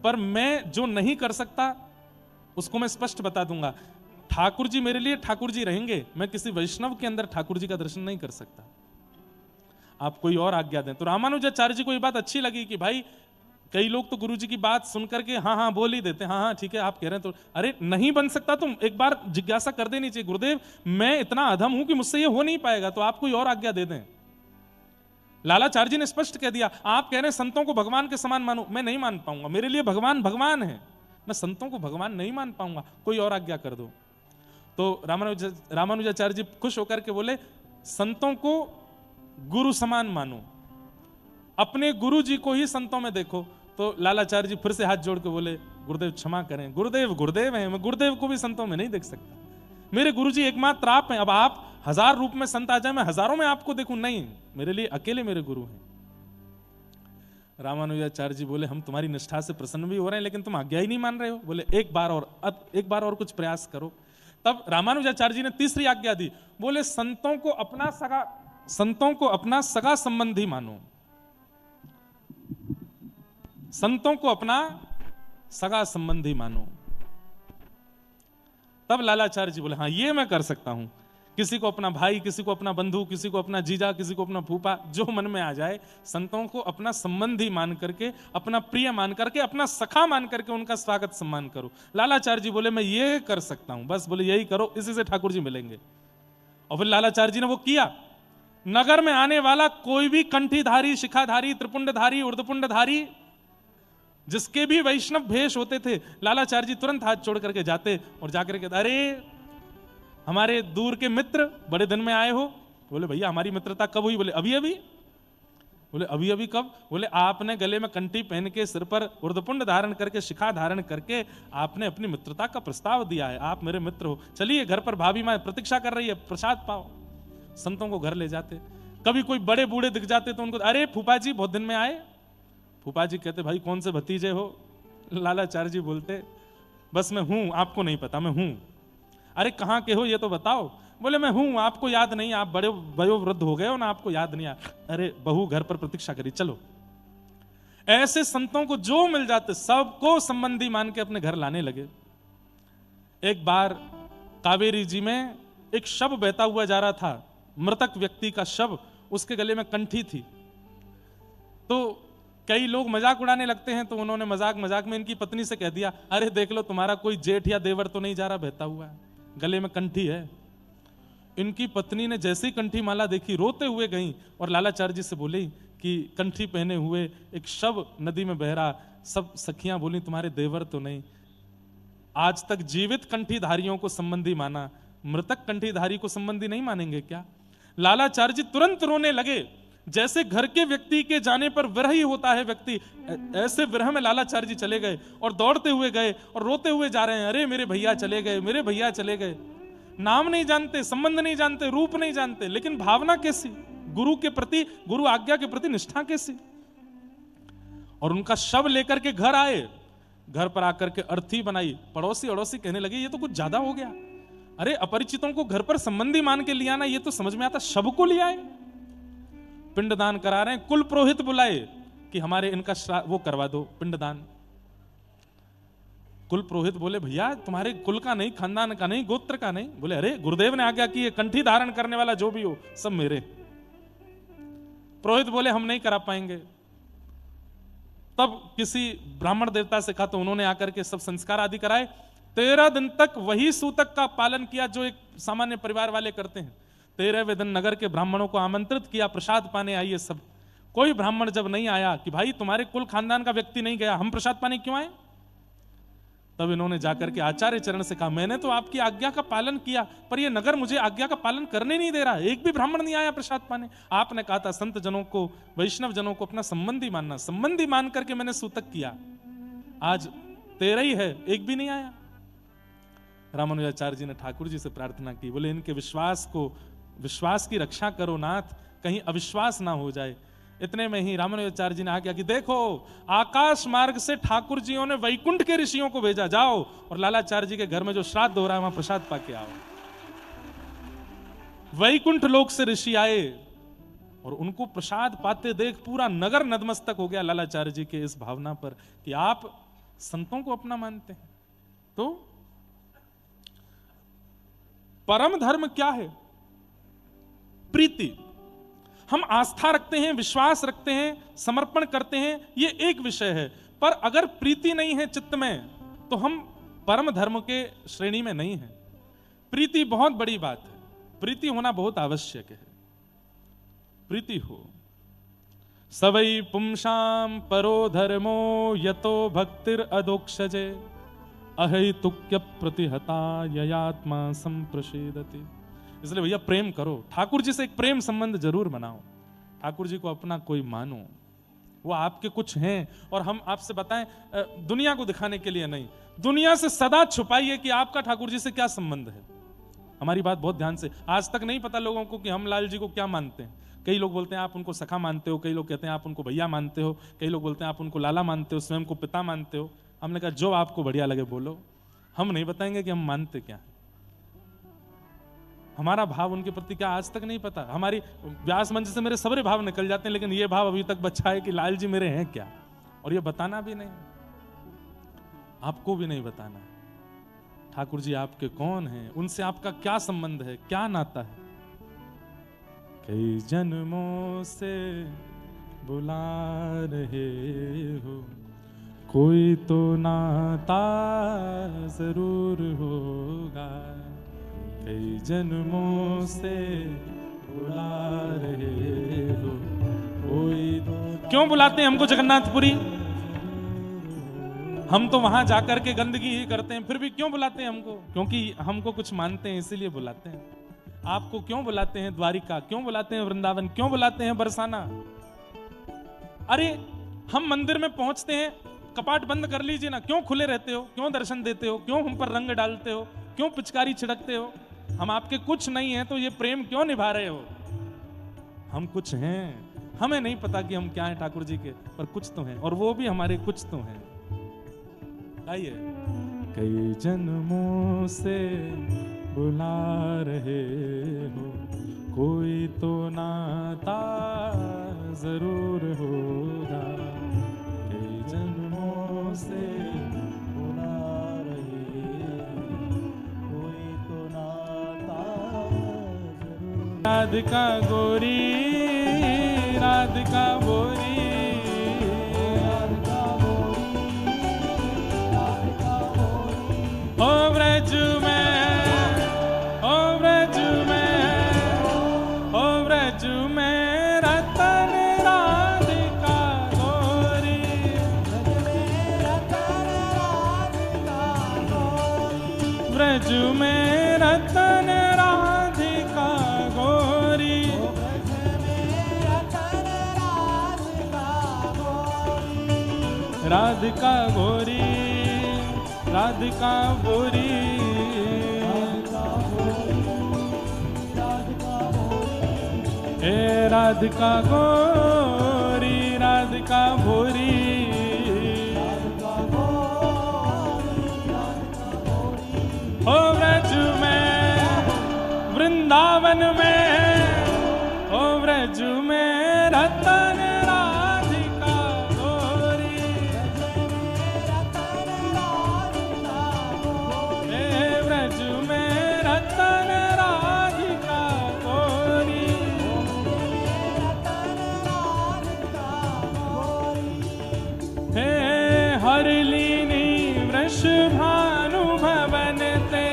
पर मैं जो नहीं कर सकता उसको मैं स्पष्ट बता दूंगा। ठाकुर जी मेरे लिए ठाकुर जी रहेंगे, मैं किसी वैष्णव के अंदर ठाकुर जी का दर्शन नहीं कर सकता, आप कोई और आज्ञा दें। तो रामानुजाचार्य जी को ये बात अच्छी लगी कि भाई कई लोग तो गुरु जी की बात सुनकर के हाँ हाँ बोल ही देते, हाँ हाँ ठीक है आप कह रहे हैं तो, अरे नहीं बन सकता तुम एक बार जिज्ञासा कर देनी चाहिए, गुरुदेव मैं इतना अधम हूं कि मुझसे ये हो नहीं पाएगा, तो आप कोई और आज्ञा दे दें। लालाचार्य जी ने स्पष्ट कह दिया, आप कह रहे हैं संतों को भगवान के समान मानो, मैं नहीं मान पाऊंगा, मेरे लिए भगवान भगवान है, मैं संतों को भगवान नहीं मान पाऊंगा, कोई और आज्ञा कर दो। तो रामानुजाचार्य जी खुश होकर के बोले, संतों को गुरु समान मानो, अपने गुरु जी को ही संतों में देखो। तो लालाचार्य जी फिर से हाथ जोड़ के बोले, गुरुदेव क्षमा करें, गुरुदेव गुरुदेव हैं, मैं गुरुदेव को भी संतों में नहीं देख सकता, मेरे गुरु जी एकमात्र आप हैं, अब आप 1000 रूप में संत आ जाए मैं हजारों में आपको देखूं, नहीं, मेरे लिए अकेले मेरे गुरु हैं। रामानुजाचार्य जी बोले, हम तुम्हारी निष्ठा से प्रसन्न भी हो रहे हैं लेकिन तुम आज्ञा ही नहीं मान रहे हो। बोले एक बार और कुछ प्रयास करो। तब रामानुजाचार्य जी ने तीसरी आज्ञा दी, बोले संतों को अपना सगा संबंधी मानो, संतों को अपना सगा संबंधी मानो। तब लालाचार्य जी बोले, हाँ ये मैं कर सकता हूं, किसी को अपना भाई, किसी को अपना बंधु, किसी को अपना जीजा, किसी को अपना फूफा, जो मन में आ जाए, संतों को अपना संबंधी मान करके, अपना प्रिय मान करके, अपना सखा मान करके उनका स्वागत सम्मान करो। लालाचार्य जी बोले, मैं ये कर सकता हूं, बस बोले यही करो, इसी से ठाकुर जी मिलेंगे। और फिर लालाचार्य जी ने वो किया। नगर में आने वाला कोई भी कंठीधारी, शिखाधारी, त्रिपुंडधारी, ऊर्ध्वपुंडधारी, जिसके भी वैष्णव भेष होते थे, लालाचार्य जी तुरंत हाथ छोड़ करके जाते और जाकर के, अरे हमारे दूर के मित्र बड़े दिन में आए हो। बोले भैया हमारी मित्रता कब हुई? बोले अभी अभी। बोले अभी अभी कब? बोले आपने गले में कंठी पहन के, सिर पर ऊर्ध्वपुंड धारण करके, शिखा धारण करके आपने अपनी मित्रता का प्रस्ताव दिया है, आप मेरे मित्र हो, चलिए घर पर भाभी माँ प्रतीक्षा कर रही है, प्रसाद पाओ। संतों को घर ले जाते। कभी कोई बड़े बूढ़े दिख जाते तो उनको, अरे फूफा जी बहुत दिन में आए। फूफा जी कहते, भाई कौन से भतीजे हो? लालाचार्य जी बोलते, बस मैं हूं, आपको नहीं पता मैं हूं। अरे कहां के हो ये तो बताओ। बोले मैं हूं, आपको याद नहीं, आप बड़े वयोवृद्ध हो गए हो ना, आपको याद नहीं आया। अरे बहू घर पर प्रतीक्षा करी, चलो। ऐसे संतों को जो मिल जाते सबको संबंधी मान के अपने घर लाने लगे। एक बार कावेरी जी में एक शव बहता हुआ जा रहा था, मृतक व्यक्ति का शव, उसके गले में कंठी थी। तो कई लोग मजाक उड़ाने लगते हैं, तो उन्होंने मजाक में इनकी पत्नी से कह दिया, अरे देख लो तुम्हारा कोई जेठ या देवर तो नहीं जा रहा बहता हुआ है, गले में कंठी है। इनकी पत्नी ने जैसे ही कंठी माला देखी रोते हुए गई और लालाचार्य जी से बोली कि कंठी पहने हुए एक शव नदी में बह रहा। सब सखियां बोली तुम्हारे देवर तो नहीं। आज तक जीवित कंठीधारियों को संबंधी माना, मृतक कंठीधारी को संबंधी नहीं मानेंगे क्या? लालाचार्य जी तुरंत रोने लगे, जैसे घर के व्यक्ति के जाने पर विरह ही होता है व्यक्ति, ऐसे विरह में लालाचार्य जी चले गए और दौड़ते हुए गए और रोते हुए जा रहे हैं, अरे मेरे भैया चले गए, मेरे भैया चले गए। नाम नहीं जानते, संबंध नहीं जानते, रूप नहीं जानते, लेकिन भावना कैसी, गुरु के प्रति, गुरु आज्ञा के प्रति निष्ठा कैसी। और उनका शव लेकर के घर आए, घर पर आकर के अर्थी बनाई। पड़ोसी अड़ोसी कहने लगे ये तो कुछ ज्यादा हो गया, अरे अपरिचितों को घर पर संबंधी मान के लिया ना, ये तो समझ में आता, शव को लिया है। पिंडदान करा रहे हैं, कुल पुरोहित बुलाए कि हमारे इनका वो करवा दो पिंडदान। कुल पुरोहित बोले भैया तुम्हारे कुल का नहीं, खानदान का नहीं, गोत्र का नहीं। बोले अरे गुरुदेव ने आज्ञा की है, कंठी धारण करने वाला जो भी हो सब मेरे। पुरोहित बोले हम नहीं करा पाएंगे। तब किसी ब्राह्मण देवता से कहा, तो उन्होंने आकर के सब संस्कार आदि कराए। 13 दिन तक वही सूतक का पालन किया जो एक सामान्य परिवार वाले करते हैं। 13वें दिन नगर के ब्राह्मणों को आमंत्रित किया, प्रसाद पाने आइए सब। कोई ब्राह्मण जब नहीं आया कि भाई तुम्हारे कुल खानदान का व्यक्ति नहीं गया, हम प्रसाद पाने क्यों आए? तब इन्होंने जाकर के आचार्य चरण से कहा, मैंने तो आपकी आज्ञा का पालन किया, पर यह नगर मुझे आज्ञा का पालन करने नहीं दे रहा, एक भी ब्राह्मण नहीं आया प्रसाद पाने। आपने कहा था संत जनों को, वैष्णव जनों को अपना संबंधी मानना, संबंधी मान करके मैंने सूतक किया, आज 13 ही है, एक भी नहीं आया। रामानुजाचार्य जी ने ठाकुर जी से प्रार्थना की, बोले इनके विश्वास की रक्षा करो नाथ, कहीं अविश्वास ना हो जाए। इतने में ही रामानुजाचार्य जी ने आज्ञा कि देखो आकाश मार्ग से ठाकुर जियों ने वैकुंठ के ऋषियों को भेजा, जाओ और लालाचार्य जी के घर में जो श्राद्ध हो रहा है वहां प्रसाद पाके आओ। वैकुंठ लोक से ऋषि आए और उनको प्रसाद पाते देख पूरा नगर नतमस्तक हो गया लालाचार्य जी के इस भावना पर कि आप संतों को अपना मानते हैं। तो परम धर्म क्या है? प्रीति। हम आस्था रखते हैं, विश्वास रखते हैं, समर्पण करते हैं, ये एक विषय है, पर अगर प्रीति नहीं है चित्त में तो हम परम धर्म के श्रेणी में नहीं हैं। प्रीति बहुत बड़ी बात है, प्रीति होना बहुत आवश्यक है। प्रीति हो। सवै पुंसाम परो धर्मो यतो भक्तिर अदोक्षजे अहैतुक्य प्रतिहता ययात्मा संप्रसेदति। इसलिए भैया प्रेम करो, ठाकुर जी से एक प्रेम संबंध जरूर बनाओ, ठाकुर जी को अपना कोई मानो, वो आपके कुछ हैं। और हम आपसे बताएं, दुनिया को दिखाने के लिए नहीं, दुनिया से सदा छुपाइए कि आपका ठाकुर जी से क्या संबंध है। हमारी बात बहुत ध्यान से, आज तक नहीं पता लोगों को कि हम लाल जी को क्या मानते हैं। कई लोग बोलते हैं आप उनको सखा मानते हो, कई लोग कहते हैं आप उनको भैया मानते हो, कई लोग बोलते हैं आप उनको लाला मानते हो, स्वयं को पिता मानते हो। हमने कहा जो आपको बढ़िया लगे बोलो, हम नहीं बताएंगे कि हम मानते क्या, हमारा भाव उनके प्रति क्या आज तक नहीं पता। हमारी व्यास मंच से मेरे सबरे भाव निकल जाते हैं, लेकिन ये भाव अभी तक बचा है कि लाल जी मेरे हैं क्या, और ये बताना भी नहीं, आपको भी नहीं बताना है ठाकुर जी आपके कौन हैं, उनसे आपका क्या संबंध है, क्या नाता है। कई जन्मों से बुला रहे हो, कोई तो नाता जरूर होगा। कई जन्मों से बुला रहे हो, कोई तो। क्यों बुलाते हैं हमको जगन्नाथपुरी? हम तो वहां जाकर के गंदगी ही करते हैं, फिर भी क्यों बुलाते हैं हमको? क्योंकि हमको कुछ मानते हैं इसीलिए बुलाते हैं। आपको क्यों बुलाते हैं द्वारिका, क्यों बुलाते हैं वृंदावन, क्यों बुलाते हैं बरसाना? अरे हम मंदिर में पहुंचते हैं, कपाट बंद कर लीजिए ना, क्यों खुले रहते हो, क्यों दर्शन देते हो, क्यों हम पर रंग डालते हो, क्यों पिचकारी छिड़कते हो? हम आपके कुछ नहीं है तो ये प्रेम क्यों निभा रहे हो? हम कुछ हैं, हमें नहीं पता कि हम क्या हैं ठाकुर जी के, पर कुछ तो हैं, और वो भी हमारे कुछ तो हैं। आइए। कई जन्मों से बुला रहे हो, कोई तो नाता जरूर होगा। कई जन्मों से बुला रहे हो, कोई तो नाता जरूर। राधिका गोरी, राधिका गोरी, ओ ब्रज में, ओ ब्रज में, ओ ब्रज में रतन राधिका गोरी, ब्रज में रतन राधिका गोरी, राधिका गोरी, राधिका गोरी, हे राधिका गोरी, राधिका गोरी, ओ ब्रज में, वृंदावन में, ओ ब्रज में रतन राधिका गोरी, हे ब्रज में रतन राधिका गोरी, हे हरलीनी वृषभानु भवन ते,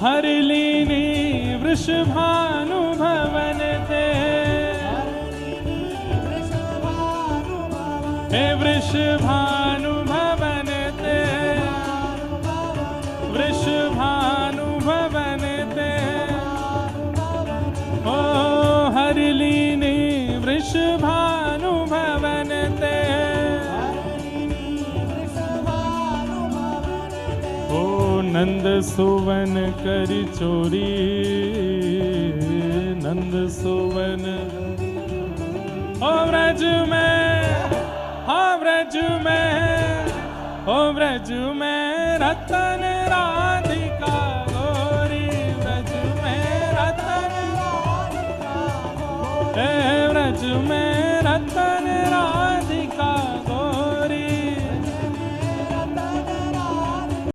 हरलीनी वृषभानु भवन ते, हे वृषभानु भवन ते, वृषभानु भवन ते, ओ हरलीनी वृषभानु भवन ते, ओ नंद सुवन करी चोरी, नंद सुवन ओ ब्रज में, ओ ब्रज में, ओ ब्रज में रतन राम